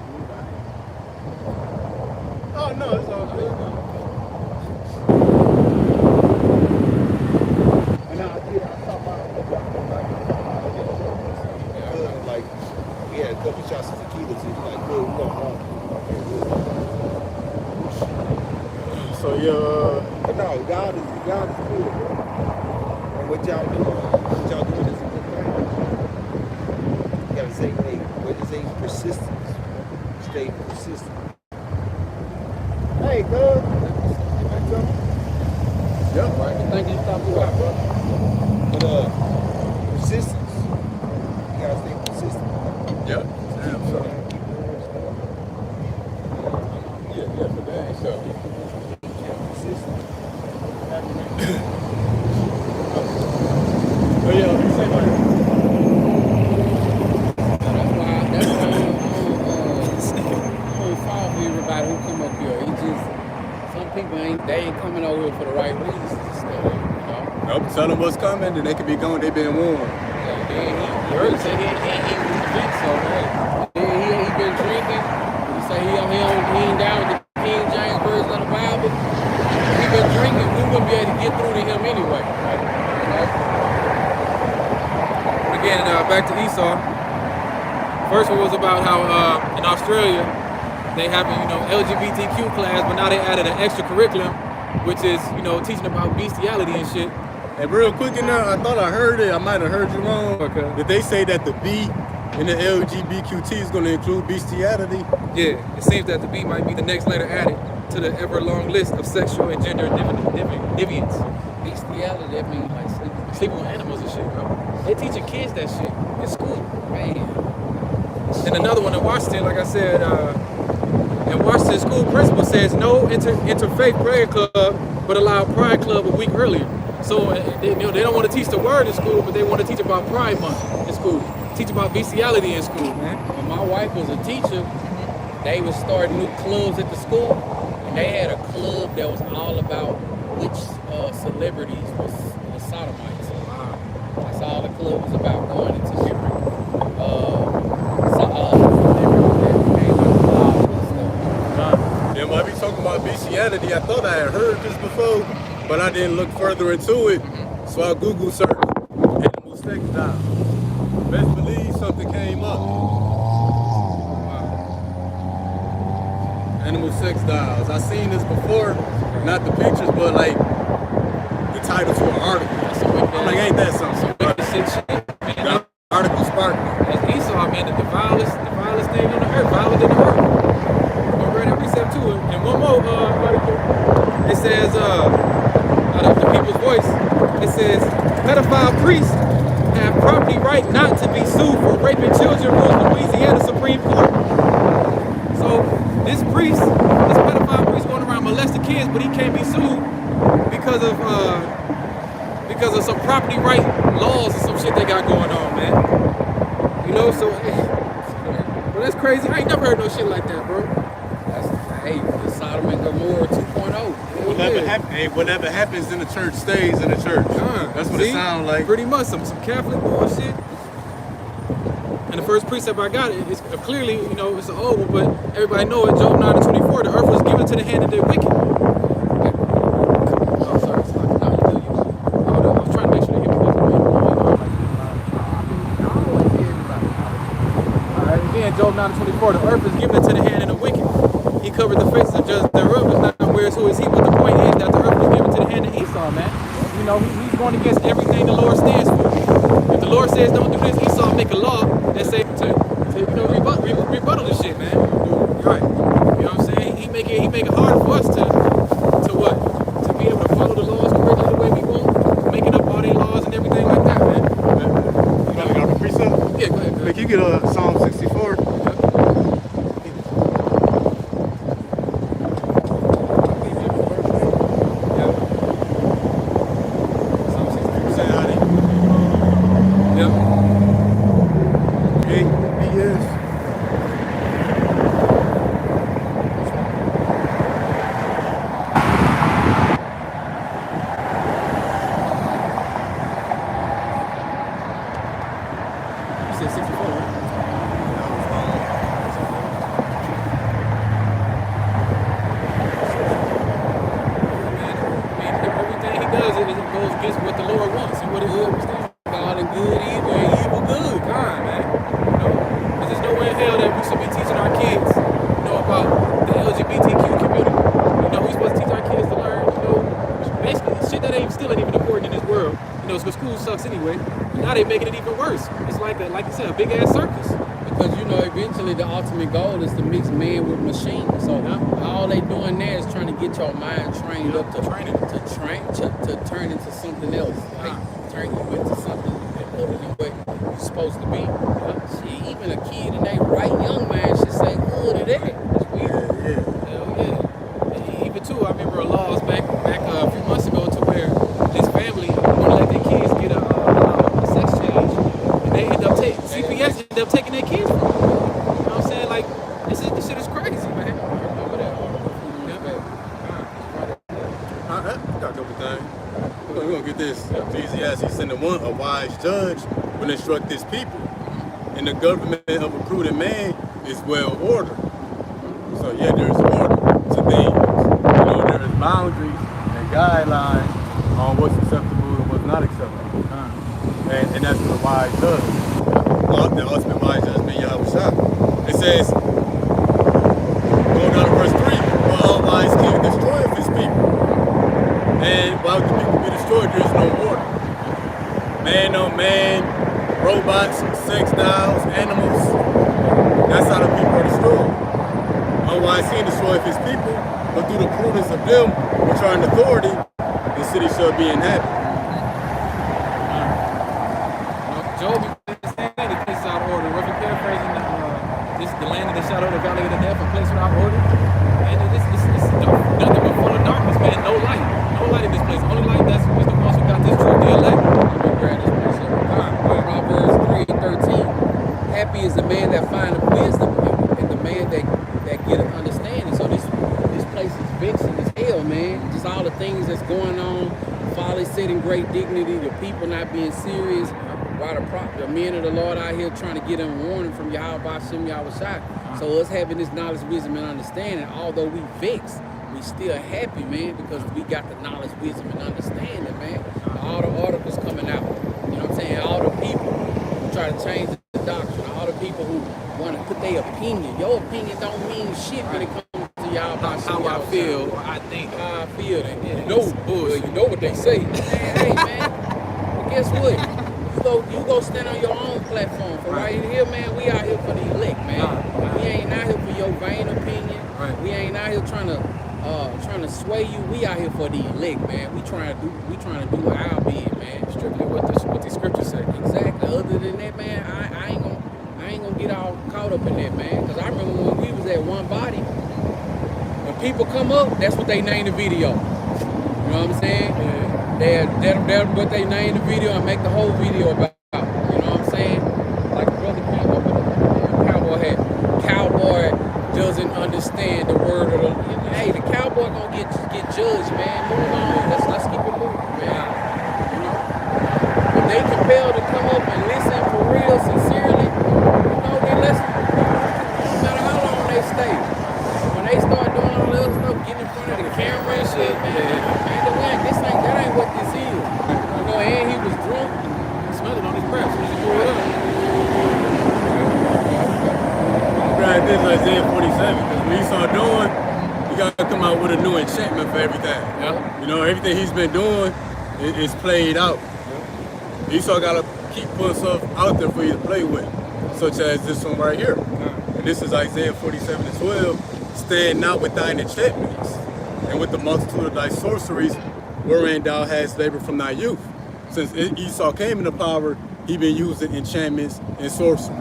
Oh no, it's all good. And I thought about like, we had a couple shots of tequila, so it's like, good, we going home. So yeah, But no, God is good, bro. And what y'all doing is a good thing. You gotta say, hey, what is a persistence? Stay persistent. Hey, good. Yep. Right. Thank you for stopping by, bro. But persistence. You gotta stay persistent. yeah. Yeah, for that. So, persistent. Oh yeah, you say like. That's why I don't fall for everybody who come up here. It's just some people ain't coming over here for the right reasons. Nope, tell them what's coming, and they could be gone. They been warned. He already said he drink, so he been drinking. He say he ain't down with the King James version of the Bible. He been drinking. We wouldn't be able to get through to him anyway. Right? Again, back to Esau. First one was about how in Australia they have a LGBTQ class, but now they added an extra curriculum, which is teaching about bestiality and shit. And real quick in there, I thought I heard it. I might have heard you wrong. Okay. Did they say that the B in the LGBTQT is going to include bestiality? Yeah, it seems that the B might be the next letter added to the ever long list of sexual and gender deviance. Bestiality, that means like Sleeping with animals and shit, bro. They teaching kids that shit in school. man. And another one in Washington, like I said, in Washington, school principal says no interfaith prayer club, but allow Pride Club a week earlier. So they don't want to teach the word in school, but they want to teach about Pride Month in school. Teach about bestiality in school, man. When my wife was a teacher, they would start new clubs at the school, and they had a club that was all about which celebrities was sodomites. Wow. That's all the club was about, going into different Then while we talking about bestiality, I thought I had heard this before, but I didn't look further into it. So I Google searched animal sex dolls. Best believe something came up. Animal sex dolls. I seen this before, not the pictures, but like the title to an article. I'm like, ain't that something? The article sparked me. That's Esau, man, the vilest thing on the earth, violent in the earth. Go read every step to it. And one more article, it says, out of the People's Voice, it says, pedophile priests have property right not to be sued for raping children, rules the Louisiana Supreme Court. So this pedophile priest going around molesting kids, but he can't be sued because of some property right laws or some shit they got going on, man. So well, that's crazy. I ain't never heard no shit like that, bro. Hey, the Sodom and Gomorrah 2.0. Whatever happens in the church stays in the church. That's what it sounds like. Pretty much some Catholic bullshit. And the first precept I got, it's clearly, it's an old one, but everybody know it. Job 9:24. The earth was given to the hand of the wicked. Oh, sorry. No, you do. I was trying to make sure they hear me. Alright, again, Job 9:24. The earth is given to the hand of the wicked. He covered the faces of judges thereof. It's not whereas who is he, but the point is that the earth was given to the hand of Esau, man. He's going against everything the Lord stands for. If the Lord says don't do this, Esau make a law that say to rebuttal this shit, man. Right. You know what I'm saying? He make it hard for us to what? To be able to follow the laws correctly the way we want, making up all their laws and everything like that, man. You got the precept? Yeah, go ahead. Like you get a Psalm 64. Yeah. A-B-S. Now they making it even worse. It's like you said, a big ass circus. Because you know, eventually the ultimate goal is to mix man with machine. So all they doing there is trying to get your mind trained up to turn into something else. Like turn you into something other than what you're supposed to be. See, even a kid in their right young mind should say, "Good to that." It's weird. Hell yeah. Even too, I remember a laws back a few months ago to where this family won't let their kids get a sex change, and they end up CPS end up taking their kids from them. You know what I'm saying? Like this shit is crazy, man. I got a couple things. We're gonna get this. Ecclesiastes said the one, a wise judge will instruct his people, and the government of a prudent man is well ordered. So yeah, there's order to things. You know, there is boundaries and guidelines on what's acceptable and what's not acceptable. And that's what a wise judge. The ultimate wise judge being Yahweh. It says, going down to verse 3, for all wise king destroyeth his people. And while the people be destroyed, there is no order. Man on man, robots, sex dolls, animals. That's how the people are destroyed. Unwise king destroyeth his people, but through the prudence of them which are in authority, the city shall be inhabited. Job is saying the place without order. If you're paraphrasing this, the land of the shadow of the valley of the death, a place without order. And it's nothing but full of darkness, man. No light. No light in this place. Only light is the ones who got this truth, the elect. Proverbs 3:13. Happy is the man that findeth wisdom, and the man that getteth understanding. So this place is vexing as hell, man. Just all the things that's going on. Folly setting great dignity, the people not being serious. While the men of the Lord out here trying to get them warning from Yahweh Shem Yahweh. So us having this knowledge, wisdom, and understanding, although we vexed, we still happy, man, because we got the knowledge, wisdom, and understanding, man. All the articles coming out, you know what I'm saying? All the people who try to change the doctrine, all the people who want to put their opinion. Your opinion don't mean shit when it comes to Yahweh Shem How I feel, or I think. How I feel, and you know what they say. Hey, man, but guess what? You go stand on your own platform. For right here, man, we out here for the elect, man. We ain't out here for your vain opinion. We ain't out here trying to sway you. We out here for the elect, man. We trying to do our bid, man. Strictly what the scriptures say. Exactly. Other than that, man, I ain't gonna get all caught up in that, man. Cause I remember when we was at One Body. When people come up, that's what they name the video. You know what I'm saying? They're what they name the video and make the whole video about. You know what I'm saying? Like the brother came up with a cowboy hat. Cowboy doesn't understand the word of the. Hey, the cowboy gonna get judged, man. Move on. Let's keep it moving, man. You know? When they compelled to come up and listen for real, sincerely, you know, they listen. No matter how long they stay. When they start doing all this stuff, getting in front of the camera and shit, man. That ain't what this is. You know, and he was drunk. He smelled it on his breath. So he blew it up. Right, this is Isaiah 47, because when Esau doing, you gotta come out with a new enchantment for everything. Yeah. You know, everything he's been doing is played out. Esau gotta keep putting stuff out there for you to play with, such as this one right here. And this is Isaiah 47:12, stand not with thine enchantments, and with the multitude of thy sorceries, wherein thou hast labored from thy youth. Since Esau came into power, he been using enchantments and sorcery,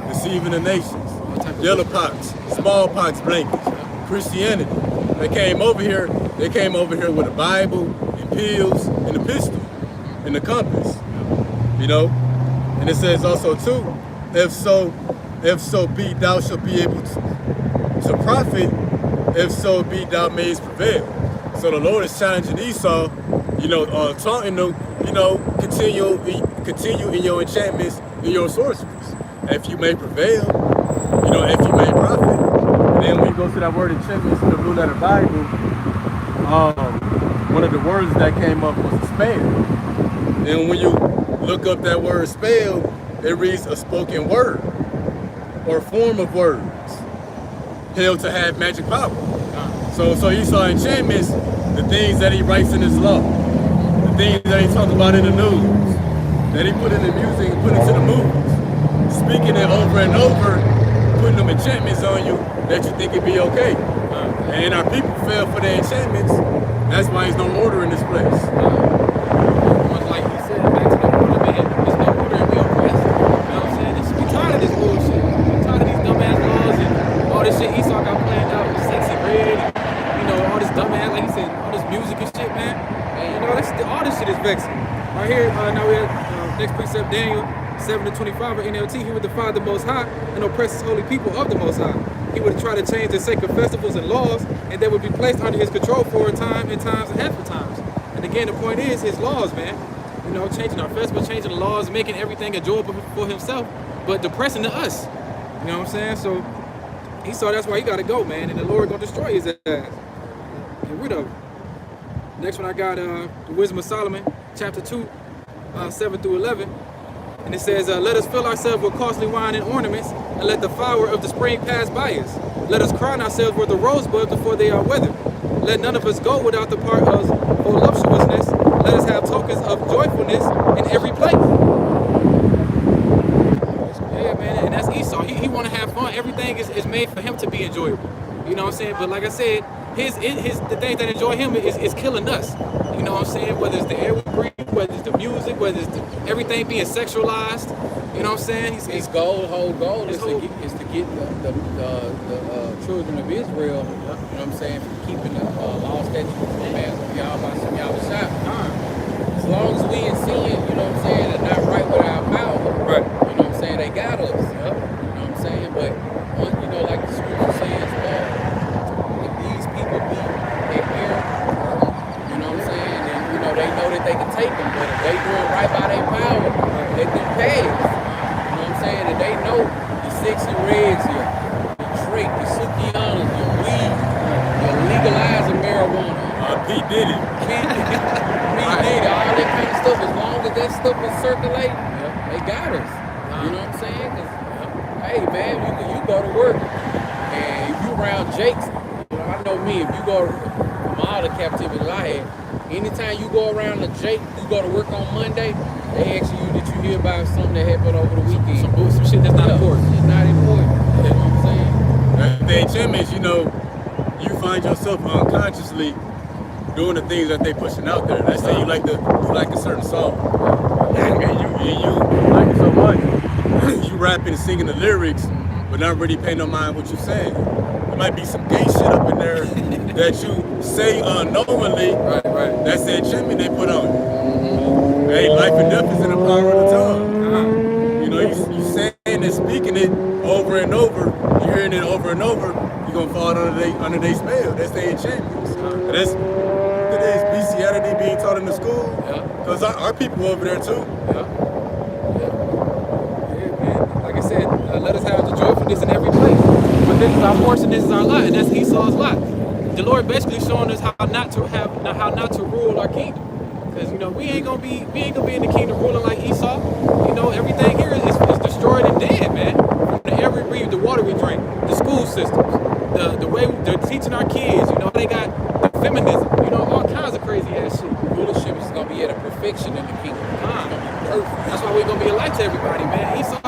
deceiving the nations, yellow pox, smallpox blankets, Christianity. They came over here with a Bible and pills and a pistol and a compass, you know. And it says also too, if so be thou shalt be able to profit, if so be thou mayest prevail. So the Lord is challenging Esau, taunting them, continue in your enchantments and your sorceries. If you may prevail, if you may profit. And then when you go to that word enchantments in the Blue Letter Bible, one of the words that came up was a spell. And when you look up that word spell, it reads a spoken word or form of words held to have magic power. So Esau enchantments, the things that he writes in his law, the things that he talks about in the news, that he put in the music and put into the movies. Speaking it over and over, putting them enchantments on you that you think it'd be okay. And our people fell for the enchantments. That's why there's no order in this place. Much like he said, back to the order, man, there's no order and we oppress. You know what I'm saying? We tired of this bullshit. We tired of these dumbass laws and all this shit Esau got planned out with Sexy Red. You know, all this dumbass, like he said, all this music and shit, man. And you know, all this shit is vexing. Right here, now we have next precept, Daniel 7:25 of NLT. He would defy the Most High and oppress his holy people of the Most High. He would try to change the sacred festivals and laws, and they would be placed under his control for a time and times and half of times. And again, the point is his laws, man. You know, changing our festivals, changing the laws, making everything enjoyable for himself, but depressing to us. You know what I'm saying? So Esau, that's why he got to go, man. And the Lord gonna destroy his ass. Get rid of him. Next one I got the Wisdom of Solomon, chapter 2, 7 through 11. And it says, let us fill ourselves with costly wine and ornaments, and let the flower of the spring pass by us. Let us crown ourselves with the rosebuds before they are withered. Let none of us go without the part of voluptuousness. Let us have tokens of joyfulness in every place. Yeah, man, and that's Esau. He want to have fun. Everything is made for him to be enjoyable. You know what I'm saying? But like I said, the things that enjoy him is killing us. You know what I'm saying? Whether it's the air we breathe, whether it's the music, whether it's everything being sexualized. You know what I'm saying? His whole goal is to get the children of Israel, you know what I'm saying, from keeping the law, statutes, and commands of Yahweh. As long as we in sin, you know what I'm saying, and not right with our mouth, Right. you know what I'm saying, they got us. You know what I'm saying? But, you know, like the scripture says, if these people be their parents, you know what I'm saying, then, you know, they know that they can take them, but if they doing right by their power, let them pass. You know what I'm saying? And they know the Sexy Reds, your Drake, your Sukianas, your weed, your legalizing marijuana. P. Diddy. P. Diddy, all that kind of stuff. As long as that stuff is circulating, they got us. You know what I'm saying? 'Cause, hey, man, you go to work, and if you around Jake's, you know, I know me, if you go from all the captivity that I had, anytime you go around the Jake, you go to work on Monday, they ask you, did you hear about something that happened over the weekend? Some shit that's not important. It's not important. You know what I'm saying? The enchantments, you know, you find yourself unconsciously doing the things that they pushing out there. Let's say you like a certain song, and you like it so much, you rapping and singing the lyrics, but not really paying no mind what you're saying. There might be some gay shit up in there that you say unknowingly. Right. That's the enchantment they put on you. Hey, life and death is in the power of the tongue. You know, you saying and speaking it over and over, you hearing it over and over, you're gonna fall under their spell. That's their enchantments. And that's today's bestiality being taught in the school. Because our people over there too. Yeah, man. Like I said, let us have the joyfulness in every place. But this is our portion, this is our lot, and that's Esau's lot. The Lord basically showing us how not to rule our kingdom. Because you know we ain't gonna be in the kingdom ruling like Esau. You know, everything here is destroyed and dead, man. From the air we breathe, the water we drink, the school systems, the way they're teaching our kids. You know, they got the feminism. You know, all kinds of crazy ass shit. Rulership is gonna be at a perfection in the kingdom. It's gonna be perfect. That's why we're gonna be a light to everybody, man. Esau,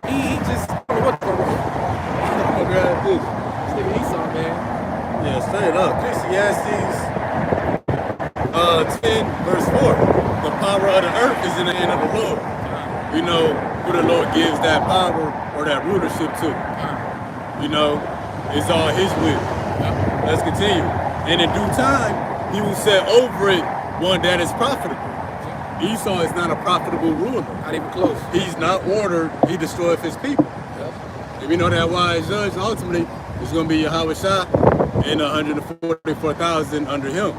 he just what the I'm gonna grab this. nigga Esau, man. Yeah, straight up. Ecclesiastes 10 verse 4. The power of the earth is in the hand of the Lord. You know who the Lord gives that power or that rulership to. You know, it's all his will. Let's continue. And in due time, he will set over it one that is profitable. Esau is not a profitable ruler. Not even close. He's not ordered, he destroyeth his people. And we know that wise judge ultimately is going to be Yahweh Shah and 144,000 under him.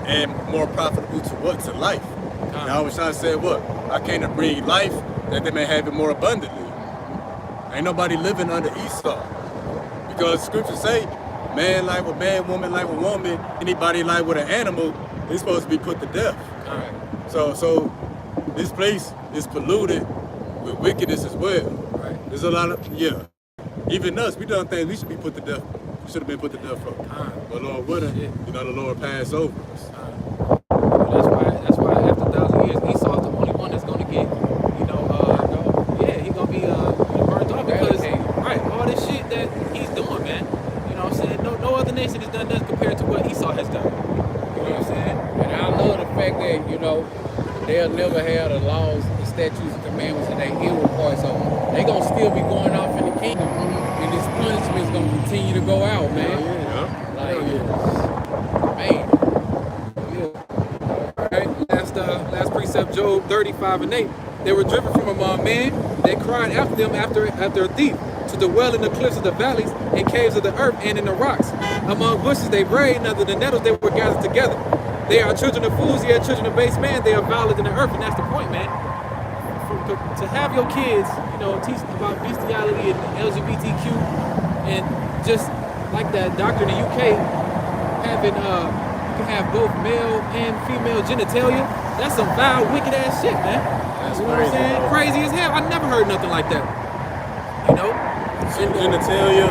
And more profitable to what? To life. Yahweh Shah said what? I came to bring life that they may have it more abundantly. Ain't nobody living under Esau. Because scriptures say, man like with man, woman like with woman, anybody like with an animal is supposed to be put to death. So this place is polluted with wickedness as well. There's a lot of, even us, we done things we should be put to death. We should have been put to death for. But Lord wouldn't, you know, the Lord passed over us. That's why after 1,000 years, Esau's the only one that's gonna get statutes and commandments and their inward parts. So they gonna still be going off in the kingdom, and this punishment is gonna continue to go out, man. Man. All right, last precept, Job 35:8. They were driven from among men. They cried after them after a thief, to dwell in the cliffs of the valleys, in caves of the earth, and in the rocks. Among bushes they brayed, and under the nettles they were gathered together. They are children of fools, yet children of base man. They are violent in the earth, and that's the point, man. To have your kids, teach about bestiality and LGBTQ, and just like that doctor in the UK having you can have both male and female genitalia. That's some vile, wicked ass shit, man. That's you know what I'm saying? Crazy as hell. I never heard nothing like that. Genitalia,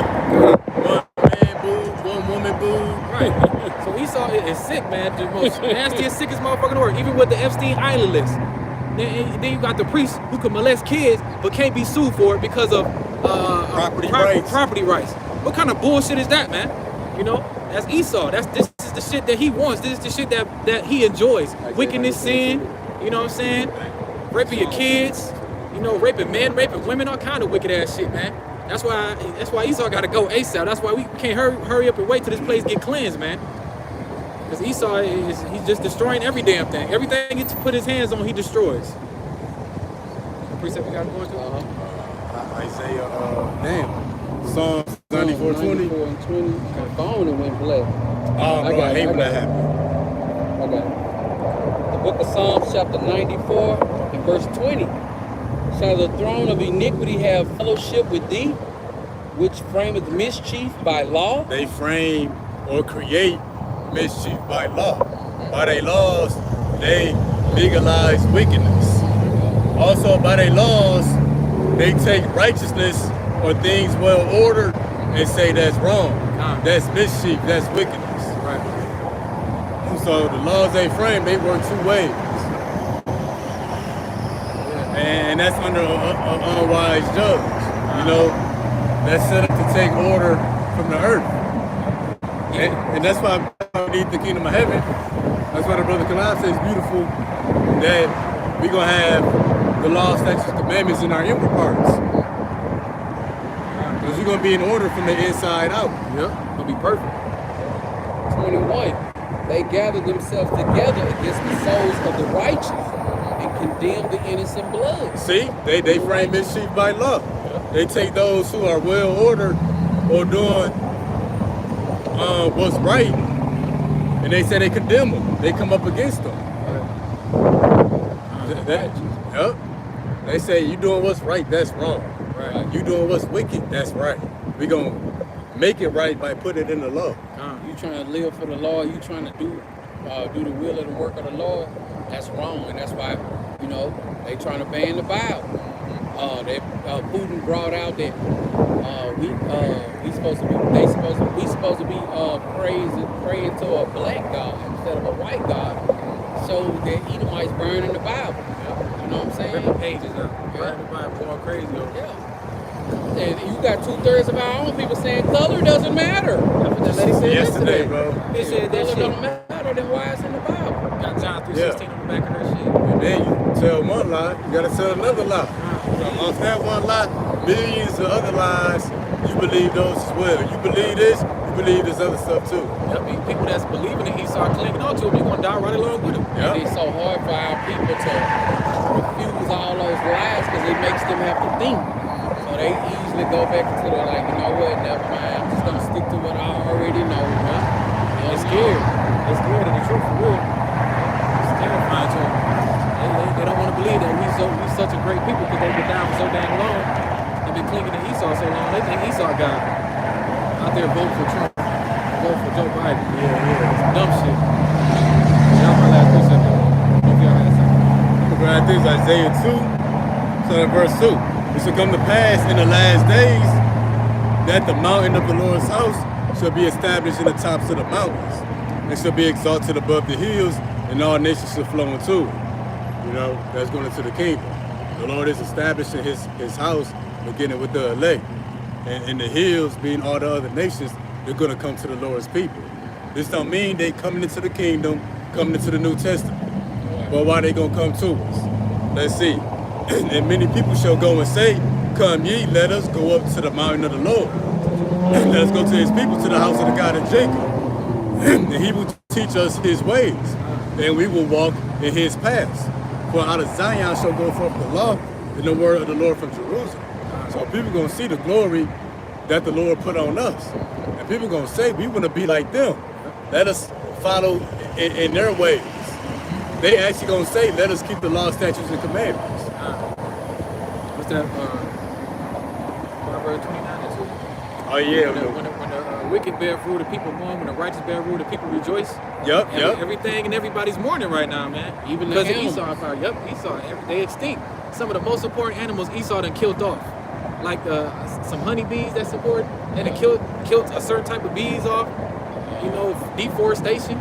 one man boob, one woman boob. Right. So Esau is sick, man. The most nastiest, sickest motherfucker in the world. Even with the Epstein Island list. Then you got the priests who can molest kids but can't be sued for it because of property rights. What kind of bullshit is that, man? That's Esau. This is the shit that he wants. This is the shit that he enjoys. Wickedness, sin. You know what I'm saying? Raping your kids. Raping men, raping women, all kind of wicked ass shit, man. That's why Esau got to go ASAP. That's why we can't hurry up and wait till this place get cleansed, man. Because Esau he's just destroying every damn thing. Everything he put his hands on, he destroys. Precept we got going to? Isaiah, Psalms 94:20. 94 and 20. My phone and went black. Oh, bro, I hate when that happens. Okay. The book of Psalms, chapter 94 and verse 20. Shall the throne of iniquity have fellowship with thee, which frameth mischief by law? They frame or create mischief by law. By their laws, they legalize wickedness. Also, by their laws, they take righteousness or things well ordered and say that's wrong. That's mischief, that's wickedness. Right. So the laws they frame, they work two ways. And that's under an unwise judge. That's set up to take order from the earth. And that's why we need the kingdom of heaven. That's why the brother Kalab says beautiful that we're going to have the law, statutes, commandments in our inward parts. Because we're going to be in order from the inside out. Yep, it'll be perfect. 21. They gathered themselves together against the souls of the righteous and condemn the innocent blood. See, they frame mischief by law. They take those who are well ordered or doing what's right, and they say they condemn them. They come up against them. Yep. They say you doing what's right, that's wrong. Right. You doing what's wicked, that's right. We gonna make it right by putting it in the law. You trying to live for the law, you trying to do the will and the work of the Lord, that's wrong, and that's why, they trying to ban the Bible. Putin brought out that we supposed to be praying to a black God instead of a white God, so that Edomites burning the Bible. You know what I'm saying? Ripping pages up. Burning the Bible, going crazy over. Yeah. And you got 2/3 of our own people saying color doesn't matter. That's what that lady said Yesterday, bro. They said that color don't matter, then why it's in the Bible? Got John 3:16 on the back of her shit. And then you tell one lie, you gotta tell another lie. So off that one lie, millions of other lies, you believe those as well. You believe this, you believe this other stuff too. Yep, people that's believing in Esau clinging on to him, you're gonna die right along with him. Yep. It's so hard for our people to refuse all those lies because it makes them have to think. So they easily go back to the never mind, I'm just gonna stick to what I already know. They're scared. They're scared of the truth for real. It's terrifying to them. They don't want to believe that we such a great people because they've been down for so damn long. They've been clinging to Esau so long. They think Esau got out there voting for Trump, vote for Joe Biden. Yeah. It's dumb shit. Y'all my last precept. Hope y'all had something. Right, this is Isaiah 2, so in verse 2. It shall come to pass in the last days that the mountain of the Lord's house shall be established in the tops of the mountains, and shall be exalted above the hills, and all nations shall flow into it. That's going into the kingdom. The Lord is establishing his house, beginning with the elect. And the hills, being all the other nations, they're going to come to the Lord's people. This don't mean they coming into the kingdom, coming into the New Testament. But why they going to come to us? Let's see. And many people shall go and say, come ye, let us go up to the mountain of the Lord. And let us go to his people, to the house of the God of Jacob. And he will teach us his ways, and we will walk in his paths. For out of Zion shall go forth the law and the word of the Lord from Jerusalem. So people going to see the glory that the Lord put on us. And people going to say, we want to be like them. Let us follow in their ways. They actually going to say, let us keep the law, statutes, and commandments. What's that? Proverbs 29:2. Oh, yeah. When the wicked bear fruit, the people mourn. When the righteous bear fruit, the people rejoice. Yep. Everything and everybody's mourning right now, man. Even the because of animals. Esau power. Yep, Esau. They extinct. Some of the most important animals Esau done killed off. Like some honeybees that's important. And it killed a certain type of bees off. You know, deforestation.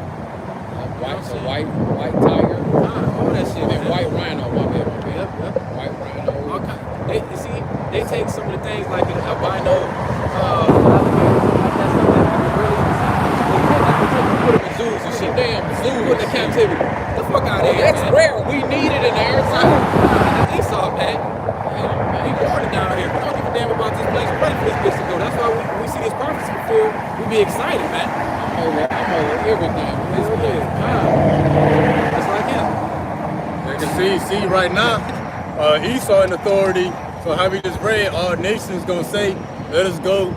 White tiger. All that shit. And Man. white rhino. My bad. Yep. White rhino. All kind. They take some of the things like an albino. Put them in zoos and shit. Damn zoo. Put them in captivity. The fuck out of here. That's man. rare. We need it in Arizona. Esau, man. We born it down here. We don't give a damn about this place. We're ready for this bitch to go. That's why we see this prophecy fulfilled. We be excited, man. I'm over everything. It's like him. You can see right now, Esau in authority. So how we just read, all nations gonna say, let us go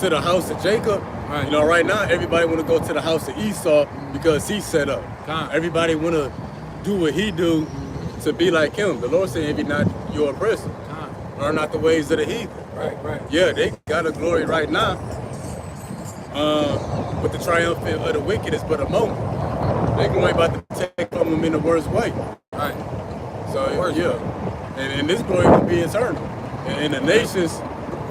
to the house of Jacob. Right. You know, right now everybody wanna go to the house of Esau because he's set up. Everybody wanna do what he do to be like him. The Lord saying, if you're not your oppressor, learn not the ways of the heathen. Right. Yeah, they got a glory right now. But the triumph of the wicked is but a moment. They're going about to take from them in the worst way. Right. So yeah, and this glory gonna be eternal. And the nations,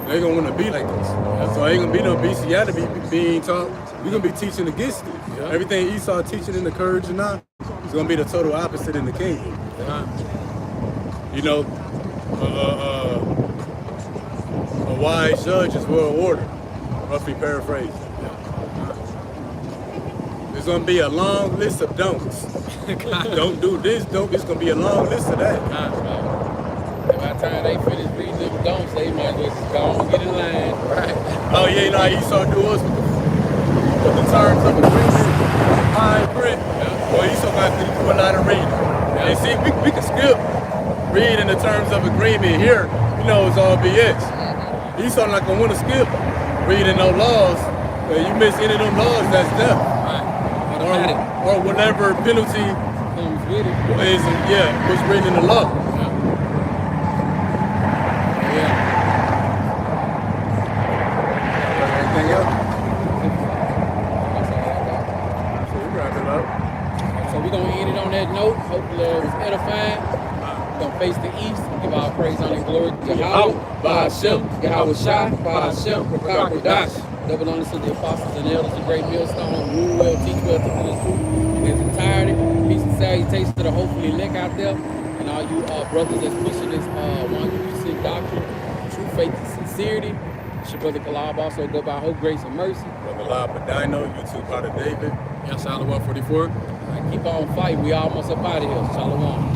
they're gonna want to be like us. So ain't gonna be no bestiality being taught. We're gonna be teaching against it. Everything Esau teaching in the courage and not, is gonna be the total opposite in the kingdom. You know, a wise judge is well ordered. Roughly paraphrased. There's gonna be a long list of don'ts. Don't do this, don't. It's gonna be a long list of that. By the time they finish reading them don'ts, they might as well just go on and get in line. Right. Oh yeah, you know how Esau do us with the terms of agreement, fine print. Well, Esau got to do a lot of reading. And see, we can skip reading the terms of agreement here. You know, it's all BS. Esau not gonna want to skip reading no laws. You miss any of them laws, that's death. Right. Automatic. Or whatever penalty Comes with it. is, what's written in the law. Anything else? So we wrap it up. So we're going to end it on that note. Hopefully it was edifying. We're going to face the east. Give our praise, honor, and glory to Yahweh, Bahashem, Yahweh Shai, Bahashem, Rakah Kodash. Double honors to the apostles and elders, the great millstone, rule well, teach well, teach the truth in its entirety. Peace and salutations to the hopefully elect out there, and all you brothers that's pushing this 100% doctrine, true faith and sincerity. It's your brother Kalab, also go by hope, grace, and mercy. Brother Lab Padino, YouTube, Father David. Yeah, Shalom 144. Keep on fighting. We almost up out of here. Shalom.